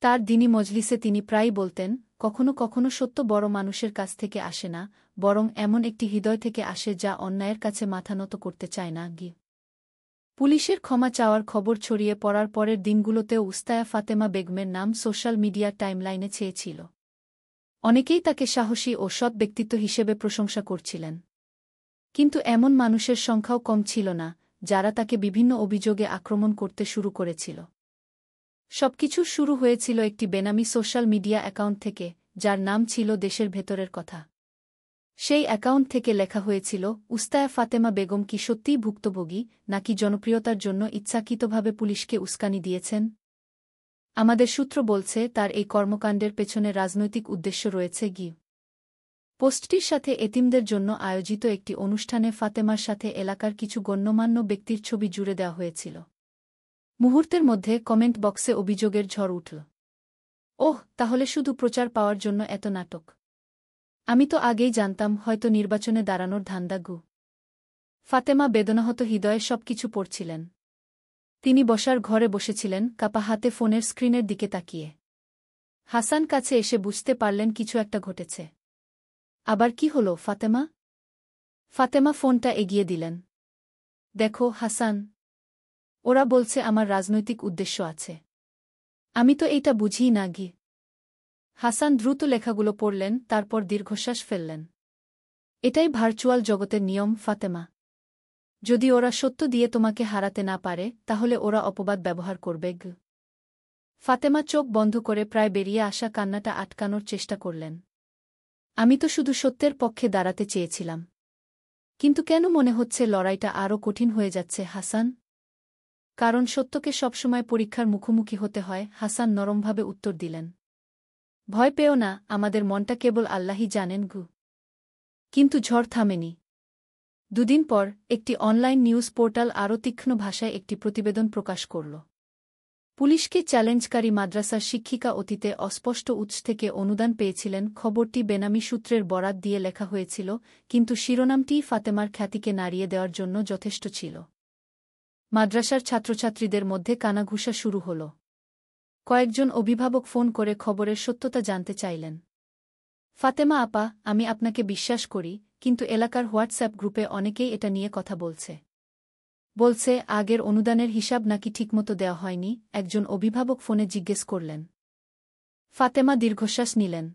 তার দিনী মজলিসে তিনি প্রায়ই বলতেন, কখনো কখনো সত্য বড় মানুষের কাছ থেকে আসে না, বরং এমন একটি হৃদয় থেকে আসে যা অন্যায়ের কাছে মাথা নত করতে চায় না গি। পুলিশের ক্ষমা চাওয়ার খবর ছড়িয়ে পড়ার পরের দিনগুলোতেও উস্তায়া ফাতেমা বেগমের নাম সোশ্যাল মিডিয়ার টাইমলাইনে ছেয়েছিল। অনেকেই তাকে সাহসী ও সৎ ব্যক্তিত্ব হিসেবে প্রশংসা করছিলেন। কিন্তু এমন মানুষের সংখ্যাও কম ছিল না, যারা তাকে বিভিন্ন অভিযোগে আক্রমণ করতে শুরু করেছিল। সবকিছু শুরু হয়েছিল একটি বেনামি সোশ্যাল মিডিয়া অ্যাকাউন্ট থেকে, যার নাম ছিল দেশের ভেতরের কথা। সেই অ্যাকাউন্ট থেকে লেখা হয়েছিল, উস্তায়া ফাতেমা বেগম কি সত্যিই ভুক্তভোগী, নাকি জনপ্রিয়তার জন্য ইচ্ছাকৃতভাবে পুলিশকে উস্কানি দিয়েছেন? আমাদের সূত্র বলছে তার এই কর্মকাণ্ডের পেছনে রাজনৈতিক উদ্দেশ্য রয়েছে গি। পোস্টটির সাথে এতিমদের জন্য আয়োজিত একটি অনুষ্ঠানে ফাতেমার সাথে এলাকার কিছু গণ্যমান্য ব্যক্তির ছবি জুড়ে দেওয়া হয়েছিল। মুহূর্তের মধ্যে কমেন্ট বক্সে অভিযোগের ঝড় উঠল। ওহ, তাহলে শুধু প্রচার পাওয়ার জন্য এত নাটক। আমি তো আগেই জানতাম হয়তো নির্বাচনে দাঁড়ানোর ধান্দা গু। ফাতেমা বেদনাহত হৃদয়ে সবকিছু পড়ছিলেন। তিনি বসার ঘরে বসেছিলেন, কাপা হাতে ফোনের স্ক্রিনের দিকে তাকিয়ে। হাসান কাছে এসে বুঝতে পারলেন কিছু একটা ঘটেছে। আবার কি হলো ফাতেমা? ফাতেমা ফোনটা এগিয়ে দিলেন। দেখো হাসান, ওরা বলছে আমার রাজনৈতিক উদ্দেশ্য আছে। আমি তো এইটা বুঝিই না গি। হাসান দ্রুত লেখাগুলো পড়লেন, তারপর দীর্ঘশ্বাস ফেললেন। এটাই ভার্চুয়াল জগতের নিয়ম ফাতেমা। যদি ওরা সত্য দিয়ে তোমাকে হারাতে না পারে, তাহলে ওরা অপবাদ ব্যবহার করবে গ। ফাতেমা চোখ বন্ধ করে প্রায় বেরিয়ে আসা কান্নাটা আটকানোর চেষ্টা করলেন। আমি তো শুধু সত্যের পক্ষে দাঁড়াতে চেয়েছিলাম। কিন্তু কেন মনে হচ্ছে লড়াইটা আরও কঠিন হয়ে যাচ্ছে হাসান? কারণ সত্যকে সবসময় পরীক্ষার মুখোমুখি হতে হয়, হাসান নরমভাবে উত্তর দিলেন। ভয় পেও না, আমাদের মনটা কেবল আল্লাহই জানেন গু। কিন্তু ঝড় থামেনি। দুদিন পর একটি অনলাইন নিউজ পোর্টাল আরও তীক্ষ্ণ ভাষায় একটি প্রতিবেদন প্রকাশ করল। পুলিশকে চ্যালেঞ্জকারী মাদ্রাসার শিক্ষিকা অতীতে অস্পষ্ট উৎস থেকে অনুদান পেয়েছিলেন। খবরটি বেনামি সূত্রের বরাত দিয়ে লেখা হয়েছিল, কিন্তু শিরোনামটিই ফাতেমার খ্যাতিকে নাড়িয়ে দেওয়ার জন্য যথেষ্ট ছিল। মাদ্রাসার ছাত্রছাত্রীদের মধ্যে কানাঘুষা শুরু হল। কয়েকজন অভিভাবক ফোন করে খবরের সত্যতা জানতে চাইলেন। ফাতেমা আপা, আমি আপনাকে বিশ্বাস করি, কিন্তু এলাকার হোয়াটসঅ্যাপ গ্রুপে অনেকেই এটা নিয়ে কথা বলছে আগের অনুদানের হিসাব নাকি ঠিকমতো দেওয়া হয়নি, একজন অভিভাবক ফোনে জিজ্ঞেস করলেন। ফাতেমা দীর্ঘশ্বাস নিলেন।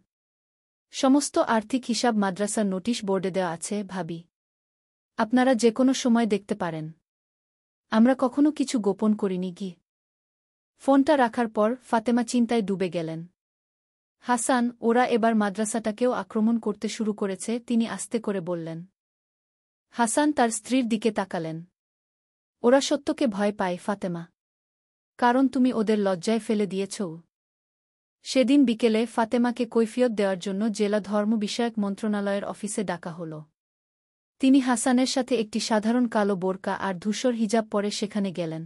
সমস্ত আর্থিক হিসাব মাদ্রাসার নোটিশ বোর্ডে দেওয়া আছে ভাবি। আপনারা যে কোনো সময় দেখতে পারেন। আমরা কখনো কিছু গোপন করিনি গি। ফোনটা রাখার পর ফাতেমা চিন্তায় ডুবে গেলেন। হাসান, ওরা এবার মাদ্রাসাটাকেও আক্রমণ করতে শুরু করেছে, তিনি আস্তে করে বললেন। হাসান তার স্ত্রীর দিকে তাকালেন। ওরা সত্যকে ভয় পায় ফাতেমা। কারণ তুমি ওদের লজ্জায় ফেলে দিয়েছ। সেদিন বিকেলে ফাতেমাকে কৈফিয়ত দেওয়ার জন্য জেলা ধর্ম বিষয়ক মন্ত্রণালয়ের অফিসে ডাকা হল। তিনি হাসানের সাথে একটি সাধারণ কালো বোরকা আর ধূসর হিজাব পরে সেখানে গেলেন।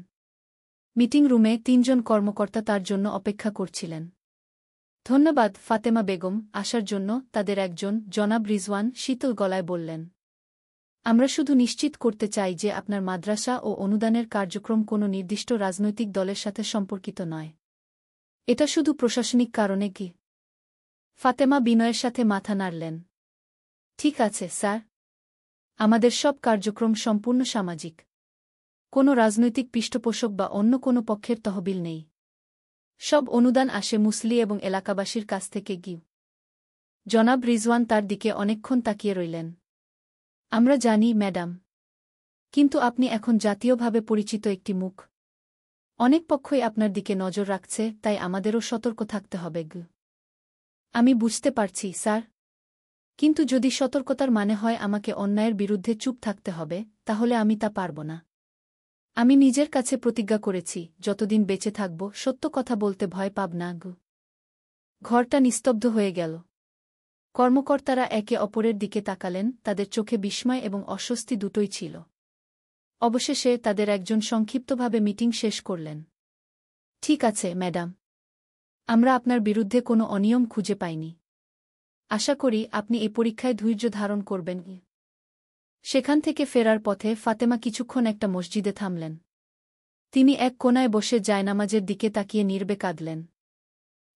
মিটিং রুমে ৩ জন কর্মকর্তা তার জন্য অপেক্ষা করছিলেন। ধন্যবাদ ফাতেমা বেগম, আসার জন্য। তাদের একজন, জনাব রিজওয়ান, শীতল গলায় বললেন। আমরা শুধু নিশ্চিত করতে চাই যে আপনার মাদ্রাসা ও অনুদানের কার্যক্রম কোনো নির্দিষ্ট রাজনৈতিক দলের সাথে সম্পর্কিত নয়। এটা শুধু প্রশাসনিক কারণে কি? ফাতেমা বিনয়ের সাথে মাথা নাড়লেন। ঠিক আছে স্যার। আমাদের সব কার্যক্রম সম্পূর্ণ সামাজিক। কোনো রাজনৈতিক পৃষ্ঠপোষক বা অন্য কোনো পক্ষের তহবিল নেই। সব অনুদান আসে মুসলি এবং এলাকাবাসীর কাছ থেকে। জনাব রিজওয়ান তার দিকে অনেকক্ষণ তাকিয়ে রইলেন। আমরা জানি ম্যাডাম। কিন্তু আপনি এখন জাতীয়ভাবে পরিচিত একটি মুখ। অনেক পক্ষই আপনার দিকে নজর রাখছে, তাই আমাদেরও সতর্ক থাকতে হবে। আমি বুঝতে পারছি স্যার। কিন্তু যদি সতর্কতার মানে হয় আমাকে অন্যায়ের বিরুদ্ধে চুপ থাকতে হবে, তাহলে আমি তা পারব না। আমি নিজের কাছে প্রতিজ্ঞা করেছি, যতদিন বেঁচে থাকব সত্য কথা বলতে ভয় পাব না। ঘরটা নিস্তব্ধ হয়ে গেল। কর্মকর্তারা একে অপরের দিকে তাকালেন, তাদের চোখে বিস্ময় এবং অস্বস্তি দুটোই ছিল। অবশেষে তাদের একজন সংক্ষিপ্তভাবে মিটিং শেষ করলেন। ঠিক আছে ম্যাডাম। আমরা আপনার বিরুদ্ধে কোনো অনিয়ম খুঁজে পাইনি। আশা করি আপনি এই পরীক্ষায় ধৈর্য ধারণ করবেন। সেখান থেকে ফেরার পথে ফাতেমা কিছুক্ষণ একটা মসজিদে থামলেন। তিনি এক কোণায় বসে জায়নামাজের দিকে তাকিয়ে নীরবে কাঁদলেন।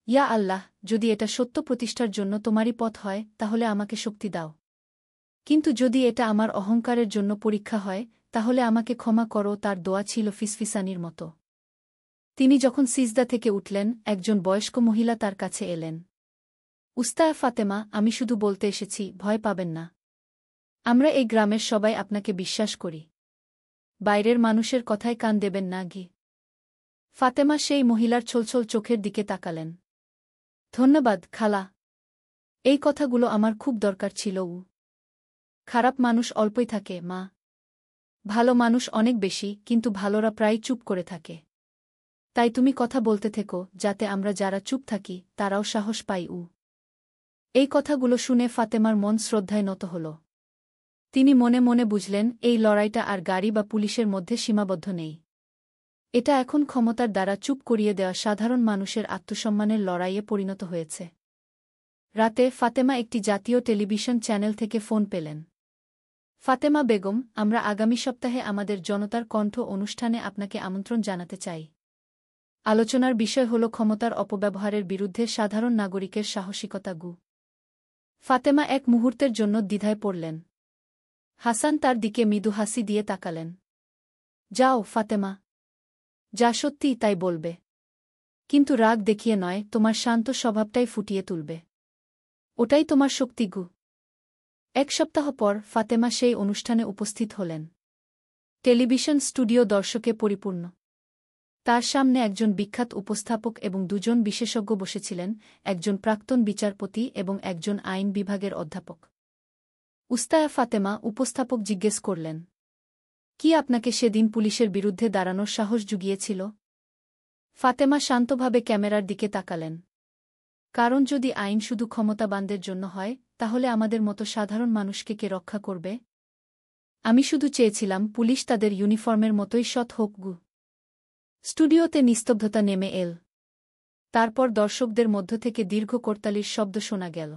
ইয়া আল্লাহ, যদি এটা সত্য প্রতিষ্ঠার জন্য তোমারই পথ হয়, তাহলে আমাকে শক্তি দাও। কিন্তু যদি এটা আমার অহংকারের জন্য পরীক্ষা হয়, তাহলে আমাকে ক্ষমা করো। তার দোয়া ছিল ফিসফিসানির মতো। তিনি যখন সিজদা থেকে উঠলেন, একজন বয়স্ক মহিলা তার কাছে এলেন। উস্তায়া ফাতেমা, আমি শুধু বলতে এসেছি, ভয় পাবেন না। আমরা এই গ্রামের সবাই আপনাকে বিশ্বাস করি। বাইরের মানুষের কথায় কান দেবেন না। ফাতেমা সেই মহিলার ছলছল চোখের দিকে তাকালেন। ধন্যবাদ খালা। এই কথাগুলো আমার খুব দরকার ছিল। খারাপ মানুষ অল্পই থাকে মা। ভালো মানুষ অনেক বেশি, কিন্তু ভালোরা প্রায় চুপ করে থাকে। তাই তুমি কথা বলতে থেকো, যাতে আমরা যারা চুপ থাকি তারাও সাহস পাই। এই কথাগুলো শুনে ফাতেমার মন শ্রদ্ধায় নত হল। তিনি মনে মনে বুঝলেন, এই লড়াইটা আর গাড়ি বা পুলিশের মধ্যে সীমাবদ্ধ নেই। এটা এখন ক্ষমতার দ্বারা চুপ করিয়ে দেওয়া সাধারণ মানুষের আত্মসম্মানের লড়াইয়ে পরিণত হয়েছে। রাতে ফাতেমা একটি জাতীয় টেলিভিশন চ্যানেল থেকে ফোন পেলেন। ফাতেমা বেগম, আমরা আগামী সপ্তাহে আমাদের জনতার কণ্ঠ অনুষ্ঠানে আপনাকে আমন্ত্রণ জানাতে চাই। আলোচনার বিষয় হল ক্ষমতার অপব্যবহারের বিরুদ্ধে সাধারণ নাগরিকের সাহসিকতা। ফাতেমা এক মুহূর্তের জন্য দ্বিধায় পড়লেন। হাসান তার দিকে মৃদু হাসি দিয়ে তাকালেন। যাও ফাতেমা, যা সত্যি তাই বলবে। কিন্তু রাগ দেখিয়ে নয়, তোমার শান্ত স্বভাবটাই ফুটিয়ে তুলবে। ওটাই তোমার শক্তি। 1 সপ্তাহ পর ফাতেমা সেই অনুষ্ঠানে উপস্থিত হলেন। টেলিভিশন স্টুডিও দর্শকে পরিপূর্ণ। তার সামনে একজন বিখ্যাত উপস্থাপক এবং 2 জন বিশেষজ্ঞ বসেছিলেন, একজন প্রাক্তন বিচারপতি এবং একজন আইন বিভাগের অধ্যাপক। উস্তায়া ফাতেমা, উপস্থাপক জিজ্ঞেস করলেন, কি আপনাকে সেদিন পুলিশের বিরুদ্ধে দাঁড়ানোর সাহস জুগিয়েছিল? ফাতেমা শান্তভাবে ক্যামেরার দিকে তাকালেন। কারণ যদি আইন শুধু ক্ষমতাবানদের জন্য হয়, তাহলে আমাদের মতো সাধারণ মানুষকে কে রক্ষা করবে? আমি শুধু চেয়েছিলাম পুলিশ তাদের ইউনিফর্মের মতোই সৎ হোক। স্টুডিওতে নিস্তব্ধতা নেমে এল। তারপর দর্শকদের মধ্য থেকে দীর্ঘ করতালির শব্দ শোনা গেল।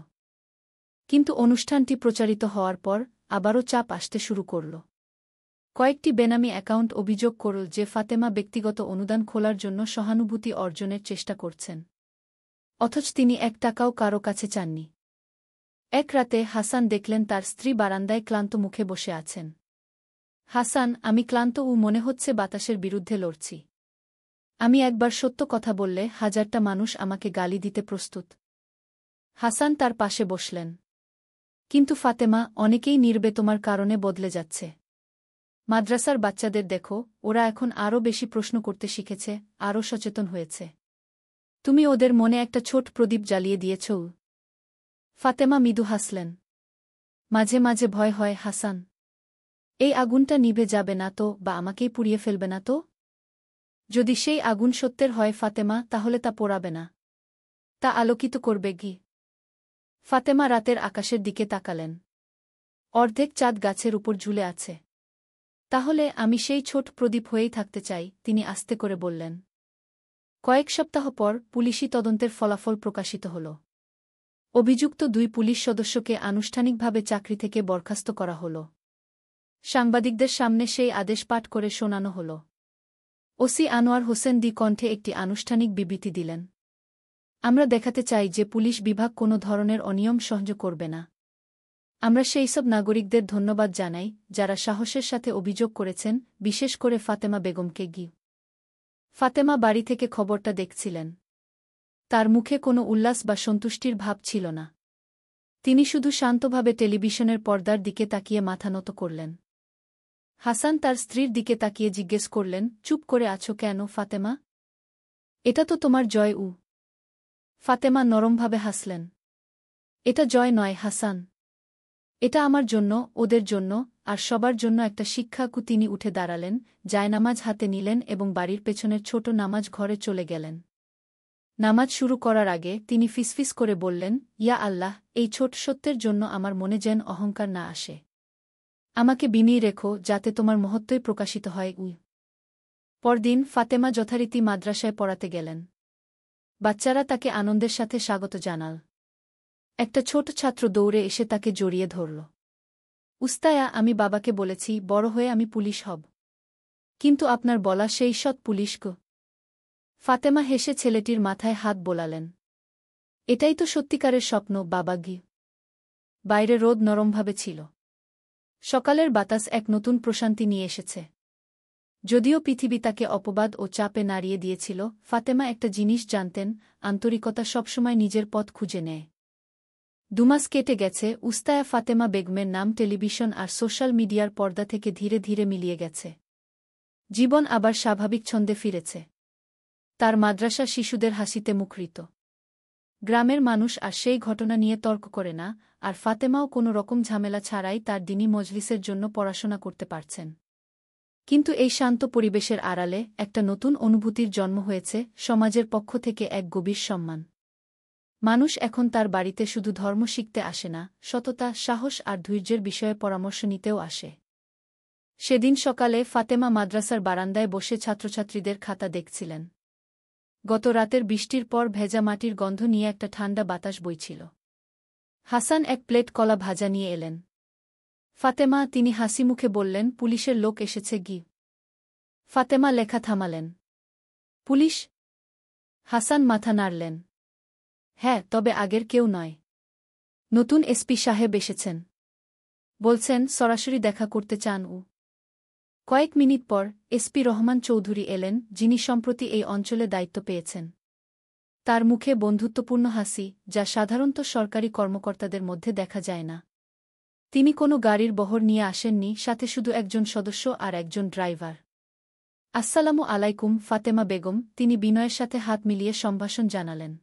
কিন্তু অনুষ্ঠানটি প্রচারিত হওয়ার পর আবারও চাপ আসতে শুরু করল। কয়েকটি বেনামি অ্যাকাউন্ট অভিযোগ করল যে ফাতেমা ব্যক্তিগত অনুদান খোলার জন্য সহানুভূতি অর্জনের চেষ্টা করছেন। অথচ তিনি 1 টাকাও কারো কাছে চাননি। এক রাতে হাসান দেখলেন তার স্ত্রী বারান্দায় ক্লান্ত মুখে বসে আছেন। হাসান, আমি ক্লান্ত মনে হচ্ছে বাতাসের বিরুদ্ধে লড়ছি। আমি একবার সত্য কথা বললে 1000টা মানুষ আমাকে গালি দিতে প্রস্তুত। হাসান তার পাশে বসলেন। কিন্তু ফাতেমা, অনেকেই নির্বে তোমার কারণে বদলে যাচ্ছে। মাদ্রাসার বাচ্চাদের দেখো, ওরা এখন আরও বেশি প্রশ্ন করতে শিখেছে, আরও সচেতন হয়েছে। তুমি ওদের মনে একটা ছোট প্রদীপ জ্বালিয়ে দিয়েছ। ফাতেমা মৃদু হাসলেন। মাঝে মাঝে ভয় হয় হাসান। এই আগুনটা নিভে যাবে না তো, বা আমাকেই পুড়িয়ে ফেলবে না তো? যদি সেই আগুন সত্যের হয় ফাতেমা, তাহলে তা পোড়াবে না, তা আলোকিত করবে ঘি। ফাতেমা রাতের আকাশের দিকে তাকালেন। অর্ধেক চাঁদ গাছের উপর ঝুলে আছে। তাহলে আমি সেই ছোট প্রদীপ হয়েই থাকতে চাই, তিনি আস্তে করে বললেন। কয়েক সপ্তাহ পর পুলিশি তদন্তের ফলাফল প্রকাশিত হল। অভিযুক্ত 2 পুলিশ সদস্যকে আনুষ্ঠানিকভাবে চাকরি থেকে বরখাস্ত করা হল। সাংবাদিকদের সামনে সেই আদেশ পাঠ করে শোনানো হল। ওসি আনোয়ার হোসেন কণ্ঠে একটি আনুষ্ঠানিক বিবৃতি দিলেন। আমরা দেখাতে চাই যে পুলিশ বিভাগ কোনো ধরনের অনিয়ম সহ্য করবে না। আমরা সেইসব নাগরিকদের ধন্যবাদ জানাই যারা সাহসের সাথে অভিযোগ করেছেন, বিশেষ করে ফাতেমা বেগমকে ঘি। ফাতেমা বাড়ি থেকে খবরটা দেখছিলেন। তার মুখে কোনো উল্লাস বা সন্তুষ্টির ভাব ছিল না। তিনি শুধু শান্তভাবে টেলিভিশনের পর্দার দিকে তাকিয়ে মাথা নত করলেন। হাসান তার স্ত্রীর দিকে তাকিয়ে জিজ্ঞেস করলেন, চুপ করে আছো কেন ফাতেমা? এটা তো তোমার জয়। ফাতেমা নরমভাবে হাসলেন। এটা জয় নয় হাসান। এটা আমার জন্য, ওদের জন্য, আর সবার জন্য একটা শিক্ষা। তিনি উঠে দাঁড়ালেন, জায়নামাজ হাতে নিলেন এবং বাড়ির পেছনের ছোট নামাজ ঘরে চলে গেলেন। নামাজ শুরু করার আগে তিনি ফিসফিস করে বললেন, ইয়া আল্লাহ, এই ছোট সত্যের জন্য আমার মনে যেন অহংকার না আসে। আমাকে বিনিয়ে রেখো যাতে তোমার মহত্বই প্রকাশিত হয়। পরদিন ফাতেমা যথারীতি মাদ্রাসায় পড়াতে গেলেন। বাচ্চারা তাকে আনন্দের সাথে স্বাগত জানাল। একটা ছোট ছাত্র দৌড়ে এসে তাকে জড়িয়ে ধরল। উস্তায়া, আমি বাবাকে বলেছি বড় হয়ে আমি পুলিশ হব। কিন্তু আপনার বলা সেই সৎ পুলিশ ক? ফাতেমা হেসে ছেলেটির মাথায় হাত বোলালেন। এটাই তো সত্যিকারের স্বপ্ন বাবা ঘি। বাইরে রোদ নরমভাবে ছিল। সকালের বাতাস এক নতুন প্রশান্তি নিয়ে এসেছে। যদিও পৃথিবী তাকে অপবাদ ও চাপে নাড়িয়ে দিয়েছিল, ফাতেমা একটা জিনিস জানতেন, আন্তরিকতা সবসময় নিজের পথ খুঁজে নেয়। 2 মাস কেটে গেছে, উস্তায়া ফাতেমা বেগমের নাম টেলিভিশন আর সোশ্যাল মিডিয়ার পর্দা থেকে ধীরে ধীরে মিলিয়ে গেছে। জীবন আবার স্বাভাবিক ছন্দে ফিরেছে। তার মাদ্রাসা শিশুদের হাসিতে মুখরিত। গ্রামের মানুষ আর সেই ঘটনা নিয়ে তর্ক করে না, আর ফাতেমাও কোনো রকম ঝামেলা ছাড়াই তার দিনী মজলিসের জন্য পড়াশোনা করতে পারছেন। কিন্তু এই শান্ত পরিবেশের আড়ালে একটা নতুন অনুভূতির জন্ম হয়েছে, সমাজের পক্ষ থেকে এক গভীর সম্মান। মানুষ এখন তার বাড়িতে শুধু ধর্ম শিখতে আসে না, সততা, সাহস আর ধৈর্যের বিষয়ে পরামর্শ নিতেও আসে। সেদিন সকালে ফাতেমা মাদ্রাসার বারান্দায় বসে ছাত্রছাত্রীদের খাতা দেখছিলেন। গত রাতের বৃষ্টির পর ভেজা মাটির গন্ধ নিয়ে একটা ঠান্ডা বাতাস বইছিল। হাসান এক প্লেট কলা ভাজা নিয়ে এলেন। ফাতেমা, তিনি হাসি মুখে বললেন, পুলিশের লোক এসেছে ঘি। ফাতেমা লেখা থামালেন। পুলিশ? হাসান মাথা নাড়লেন। হ্যাঁ, তবে আগের কেউ নয়। নতুন এসপি সাহেব এসেছেন। বলছেন সরাসরি দেখা করতে চান। কয়েক মিনিট পর এসপি রহমান চৌধুরী এলেন, যিনি সম্প্রতি এই অঞ্চলে দায়িত্ব পেয়েছেন। তার মুখে বন্ধুত্বপূর্ণ হাসি, যা সাধারণত সরকারি কর্মকর্তাদের মধ্যে দেখা যায় না। তিনি কোনো গাড়ির বহর নিয়ে আসেননি, সাথে শুধু একজন সদস্য আর একজন ড্রাইভার। আসসালামু আলাইকুম ফাতেমা বেগম, তিনি বিনয়ের সাথে হাত মিলিয়ে সম্ভাষণ জানালেন।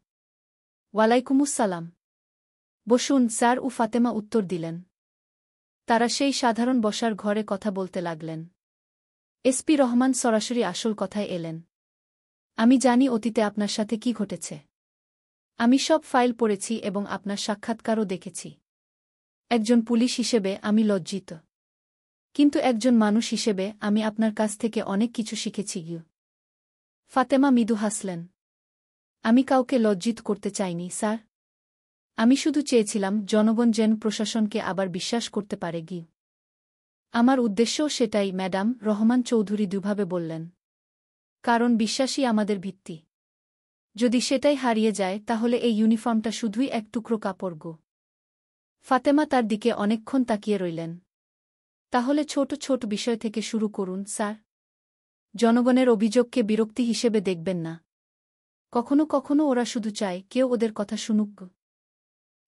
ওয়ালাইকুমুসসালাম। বসুন স্যার। ফাতেমা উত্তর দিলেন। তারা সেই সাধারণ বসার ঘরে কথা বলতে লাগলেন। এসপি রহমান সরাসরি আসল কথায় এলেন। আমি জানি অতীতে আপনার সাথে কি ঘটেছে। আমি সব ফাইল পড়েছি এবং আপনার সাক্ষাৎকারও দেখেছি। একজন পুলিশ হিসেবে আমি লজ্জিত। কিন্তু একজন মানুষ হিসেবে আমি আপনার কাছ থেকে অনেক কিছু শিখেছি। ফাতেমা মৃদু হাসলেন। আমি কাউকে লজ্জিত করতে চাইনি স্যার। আমি শুধু চেয়েছিলাম জনগণ যেন প্রশাসনকে আবার বিশ্বাস করতে পারে। আমার উদ্দেশ্যও সেটাই ম্যাডাম, রহমান চৌধুরী দুভাবে বললেন। কারণ বিশ্বাসই আমাদের ভিত্তি। যদি সেটাই হারিয়ে যায় তাহলে এই ইউনিফর্মটা শুধুই এক টুকরো কাপড়। ফাতেমা তার দিকে অনেকক্ষণ তাকিয়ে রইলেন। তাহলে ছোট ছোট বিষয় থেকে শুরু করুন স্যার। জনগণের অভিযোগকে বিরক্তি হিসেবে দেখবেন না। কখনো কখনো ওরা শুধু চায় কেউ ওদের কথা শুনুক।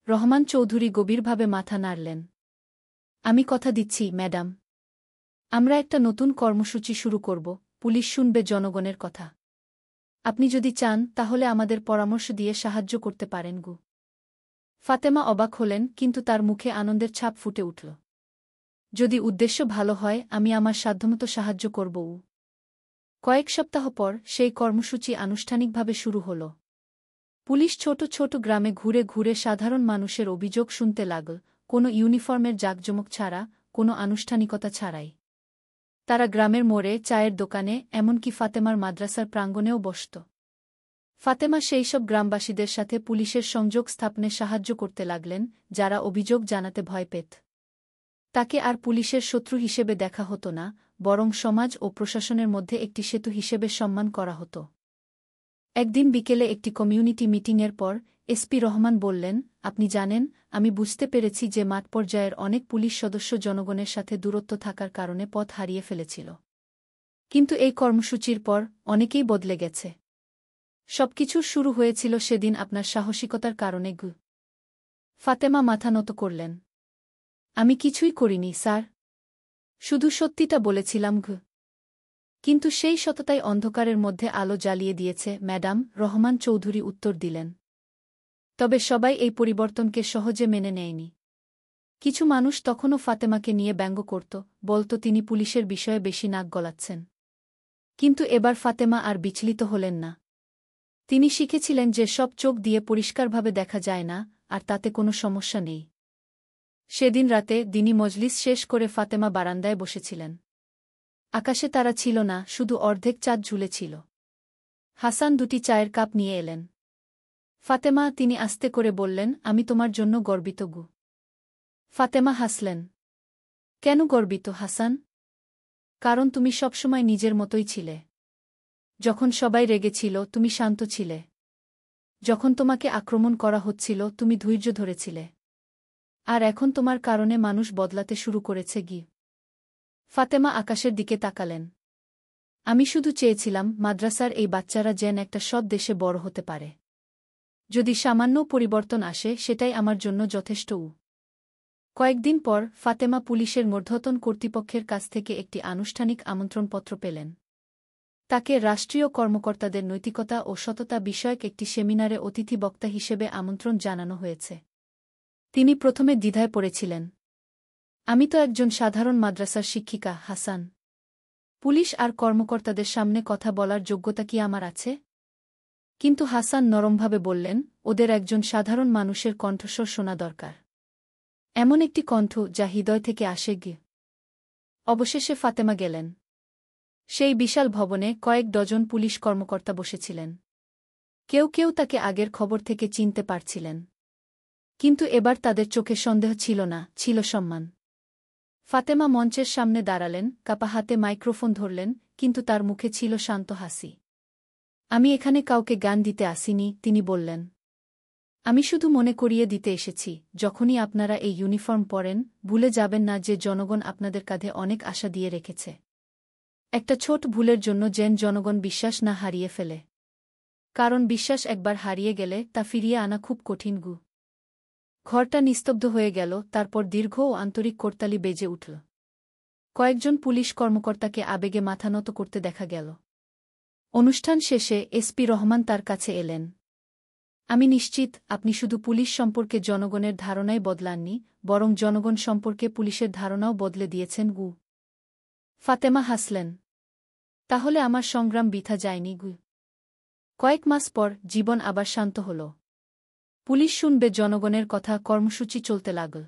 রহমান চৌধুরী গভীরভাবে মাথা নাড়লেন। আমি কথা দিচ্ছি ম্যাডাম। আমরা একটা নতুন কর্মসূচি শুরু করব, পুলিশ শুনবে জনগণের কথা। আপনি যদি চান তাহলে আমাদের পরামর্শ দিয়ে সাহায্য করতে পারেন গু। ফাতেমা অবাক হলেন, কিন্তু তার মুখে আনন্দের ছাপ ফুটে উঠল। যদি উদ্দেশ্য ভালো হয় আমি আমার সাধ্যমতো সাহায্য করব। কয়েক সপ্তাহ পর সেই কর্মসূচি আনুষ্ঠানিকভাবে শুরু হল। পুলিশ ছোট ছোট গ্রামে ঘুরে ঘুরে সাধারণ মানুষের অভিযোগ শুনতে লাগল, কোনো ইউনিফর্মের জাঁকজমক ছাড়া, কোনো আনুষ্ঠানিকতা ছাড়াই। তারা গ্রামের মোড়ে, চায়ের দোকানে, এমনকি ফাতেমার মাদ্রাসার প্রাঙ্গণেও বসত। ফাতেমা সেই সব গ্রামবাসীদের সাথে পুলিশের সংযোগ স্থাপনে সাহায্য করতে লাগলেন, যারা অভিযোগ জানাতে ভয় পেত। তাকে আর পুলিশের শত্রু হিসেবে দেখা হতো না, বরং সমাজ ও প্রশাসনের মধ্যে একটি সেতু হিসেবে সম্মান করা হতো। একদিন বিকেলে একটি কমিউনিটি মিটিংয়ের পর এসপি রহমান বললেন, আপনি জানেন, আমি বুঝতে পেরেছি যে মাঠ পর্যায়ের অনেক পুলিশ সদস্য জনগণের সাথে দূরত্ব থাকার কারণে পথ হারিয়ে ফেলেছিল। কিন্তু এই কর্মসূচির পর অনেকেই বদলে গেছে। সবকিছুর শুরু হয়েছিল সেদিন আপনার সাহসিকতার কারণে গু। ফাতেমা মাথা নত করলেন। আমি কিছুই করিনি স্যার, শুধু সত্যিটা বলেছিলাম গু। কিন্তু সেই সততাই অন্ধকারের মধ্যে আলো জ্বালিয়ে দিয়েছে ম্যাডাম, রহমান চৌধুরী উত্তর দিলেন। তবে সবাই এই পরিবর্তনকে সহজে মেনে নেয়নি। কিছু মানুষ তখনও ফাতেমাকে নিয়ে ব্যঙ্গ করত, বলত তিনি পুলিশের বিষয়ে বেশি নাক গলাচ্ছেন। কিন্তু এবার ফাতেমা আর বিচলিত হলেন না। তিনি শিখেছিলেন যে সব চোখ দিয়ে পরিষ্কারভাবে দেখা যায় না, আর তাতে কোনো সমস্যা নেই। সেদিন রাতে দিনী মজলিস শেষ করে ফাতেমা বারান্দায় বসেছিলেন। আকাশে তারা ছিল না, শুধু অর্ধেক চাঁদ ঝুলেছিল। হাসান দুটি চায়ের কাপ নিয়ে এলেন। ফাতেমা, তিনি আস্তে করে বললেন, আমি তোমার জন্য গর্বিত গু। ফাতেমা হাসলেন। কেন গর্বিত হাসান? কারণ তুমি সবসময় নিজের মতোই ছিলে। যখন সবাই রেগেছিল তুমি শান্ত ছিলে। যখন তোমাকে আক্রমণ করা হচ্ছিল তুমি ধৈর্য ধরেছিলে। আর এখন তোমার কারণে মানুষ বদলাতে শুরু করেছে গি। ফাতেমা আকাশের দিকে তাকালেন। আমি শুধু চেয়েছিলাম মাদ্রাসার এই বাচ্চারা যেন একটা সৎ দেশে বড় হতে পারে। যদি সামান্য পরিবর্তন আসে সেটাই আমার জন্য যথেষ্ট। কয়েকদিন পর ফাতেমা পুলিশের ঊর্ধ্বতন কর্তৃপক্ষের কাছ থেকে একটি আনুষ্ঠানিক আমন্ত্রণপত্র পেলেন। তাকে রাষ্ট্রীয় কর্মকর্তাদের নৈতিকতা ও সততা বিষয়ক একটি সেমিনারে অতিথি বক্তা হিসেবে আমন্ত্রণ জানানো হয়েছে। তিনি প্রথমে দ্বিধায় পড়েছিলেন। আমি তো একজন সাধারণ মাদ্রাসার শিক্ষিকা হাসান। পুলিশ আর কর্মকর্তাদের সামনে কথা বলার যোগ্যতা কি আমার আছে? কিন্তু হাসান নরমভাবে বললেন, ওদের একজন সাধারণ মানুষের কণ্ঠস্বর শোনা দরকার। এমন একটি কণ্ঠ যা হৃদয় থেকে আসে গিয়ে। অবশেষে ফাতেমা গেলেন। সেই বিশাল ভবনে কয়েক ডজন পুলিশ কর্মকর্তা বসেছিলেন। কেউ কেউ তাকে আগের খবর থেকে চিনতে পারছিলেন। কিন্তু এবার তাদের চোখে সন্দেহ ছিল না, ছিল সম্মান। ফাতেমা মঞ্চের সামনে দাঁড়ালেন, কাপা হাতে মাইক্রোফোন ধরলেন, কিন্তু তার মুখে ছিল শান্ত হাসি। আমি এখানে কাউকে গান দিতে আসিনি, তিনি বললেন। আমি শুধু মনে করিয়ে দিতে এসেছি, যখনই আপনারা এই ইউনিফর্ম পরেন, ভুলে যাবেন না যে জনগণ আপনাদের কাঁধে অনেক আশা দিয়ে রেখেছে। একটা ছোট ভুলের জন্য যেন জনগণ বিশ্বাস না হারিয়ে ফেলে। কারণ বিশ্বাস একবার হারিয়ে গেলে তা ফিরিয়ে আনা খুব কঠিন গু। ঘরটা নিস্তব্ধ হয়ে গেল, তারপর দীর্ঘ ও আন্তরিক করতালি বেজে উঠল। কয়েকজন পুলিশ কর্মকর্তাকে আবেগে মাথা নত করতে দেখা গেল। অনুষ্ঠান শেষে এসপি রহমান তার কাছে এলেন। আমি নিশ্চিত আপনি শুধু পুলিশ সম্পর্কে জনগণের ধারণাই বদলাননি, বরং জনগণ সম্পর্কে পুলিশের ধারণাও বদলে দিয়েছেন গু। ফাতেমা হাসলেন। তাহলে আমার সংগ্রাম বৃথা যায়নি গু। কয়েক মাস পর জীবন আবার শান্ত হল। পুলিশ শুনবে জনগণের কথা, কর্মসূচি চলতে লাগল।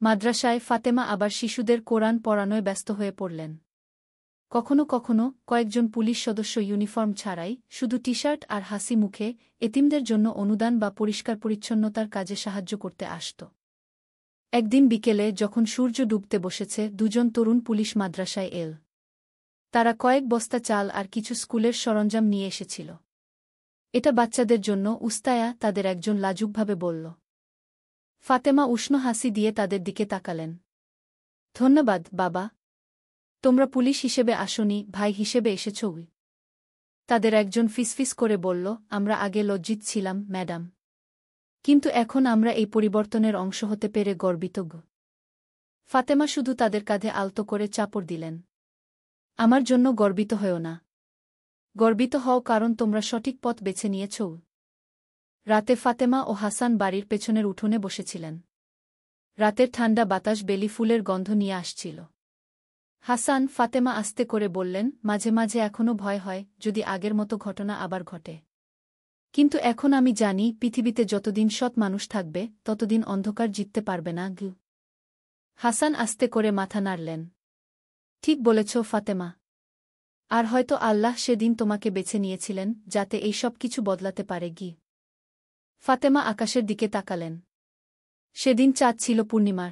মাদ্রাসায় ফাতেমা আবার শিশুদের কোরআন পড়ানোয় ব্যস্ত হয়ে পড়লেন। কখনো কখনো কয়েকজন পুলিশ সদস্য ইউনিফর্ম ছাড়াই, শুধু টি-শার্ট আর হাসি মুখে, এতিমদের জন্য অনুদান বা পরিষ্কার পরিচ্ছন্নতার কাজে সাহায্য করতে আসত। একদিন বিকেলে যখন সূর্য ডুবতে বসেছে, দুজন তরুণ পুলিশ মাদ্রাসায় এল। তারা কয়েক বস্তা চাল আর কিছু স্কুলের সরঞ্জাম নিয়ে এসেছিল। এটা বাচ্চাদের জন্য, উস্তায়া তাদের একজন লাজুকভাবে বলল। ফাতেমা উষ্ণ হাসি দিয়ে তাদের দিকে তাকালেন। ধন্যবাদ বাবা। তোমরা পুলিশ হিসেবে আসনি, ভাই হিসেবে এসেছ। তাদের একজন ফিসফিস করে বলল, আমরা আগে লজ্জিত ছিলাম ম্যাডাম। কিন্তু এখন আমরা এই পরিবর্তনের অংশ হতে পেরে গর্বিত। ফাতেমা শুধু তাদের কাঁধে আলতো করে চাপড় দিলেন। আমার জন্য গর্বিত হয়েও না। গর্বিত হও কারণ তোমরা সঠিক পথ বেছে নিয়েছ। রাতে ফাতেমা ও হাসান বাড়ির পেছনের উঠোনে বসেছিলেন। রাতের ঠান্ডা বাতাস বেলি ফুলের গন্ধ নিয়ে আসছিল। হাসান ফাতেমা আস্তে করে বললেন, মাঝে মাঝে এখনও ভয় হয় যদি আগের মতো ঘটনা আবার ঘটে। কিন্তু এখন আমি জানি পৃথিবীতে যতদিন সৎ মানুষ থাকবে ততদিন অন্ধকার জিততে পারবে না। হাসান আস্তে করে মাথা নাড়লেন। ঠিক বলেছ ফাতেমা। আর হয়তো আল্লাহ সেদিন তোমাকে বেছে নিয়েছিলেন যাতে এই সব কিছু বদলাতে পারে। ফাতেমা আকাশের দিকে তাকালেন। সেদিন চাঁদ ছিল পূর্ণিমার।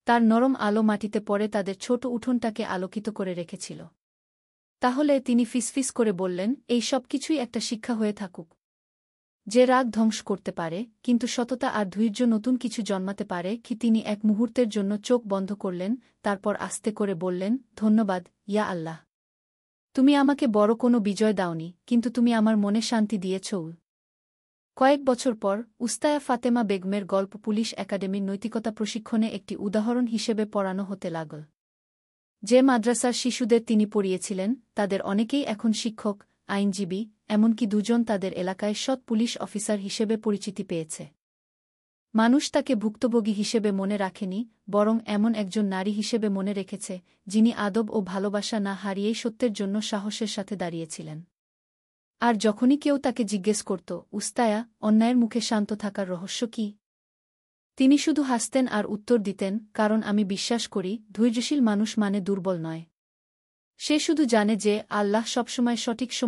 তার নরম আলো মাটিতে পড়ে তাদের ছোট উঠোনটাকে আলোকিত করে রেখেছিল। তাহলে তিনি ফিসফিস করে বললেন, এই সব কিছুই একটা শিক্ষা হয়ে থাকুক। যে রাগ ধ্বংস করতে পারে কিন্তু সততা আর ধৈর্য নতুন কিছু জন্মাতে পারে। তিনি এক মুহূর্তের জন্য চোখ বন্ধ করলেন, তারপর আস্তে করে বললেন, ধন্যবাদ ইয়া আল্লাহ। তুমি আমাকে বড় কোনো বিজয় দাওনি, কিন্তু তুমি আমার মনে শান্তি দিয়েছ। কয়েক বছর পর উস্তায়া ফাতেমা বেগমের গল্প পুলিশ একাডেমির নৈতিকতা প্রশিক্ষণে একটি উদাহরণ হিসেবে পড়ানো হতে লাগল। যে মাদ্রাসার শিশুদের তিনি পড়িয়েছিলেন তাদের অনেকেই এখন শিক্ষক, আইনজীবী, এমনকি দুজন তাদের এলাকায় সৎ পুলিশ অফিসার হিসেবে পরিচিতি পেয়েছে। মানুষ তাকে ভুক্তভোগী হিসেবে মনে রাখেনি, বরং এমন একজন নারী হিসেবে মনে রেখেছে যিনি আদব ও ভালোবাসা না হারিয়েই সত্যের জন্য সাহসের সাথে দাঁড়িয়েছিলেন। আর যখনই কেউ তাকে জিজ্ঞেস করত, উস্তায়া, অন্যায়ের মুখে শান্ত থাকার রহস্য কি, তিনি শুধু হাসতেন আর উত্তর দিতেন, কারণ আমি বিশ্বাস করি ধৈর্যশীল মানুষ মানে দুর্বল নয়। সে শুধু জানে যে আল্লাহ সবসময় সঠিক সময়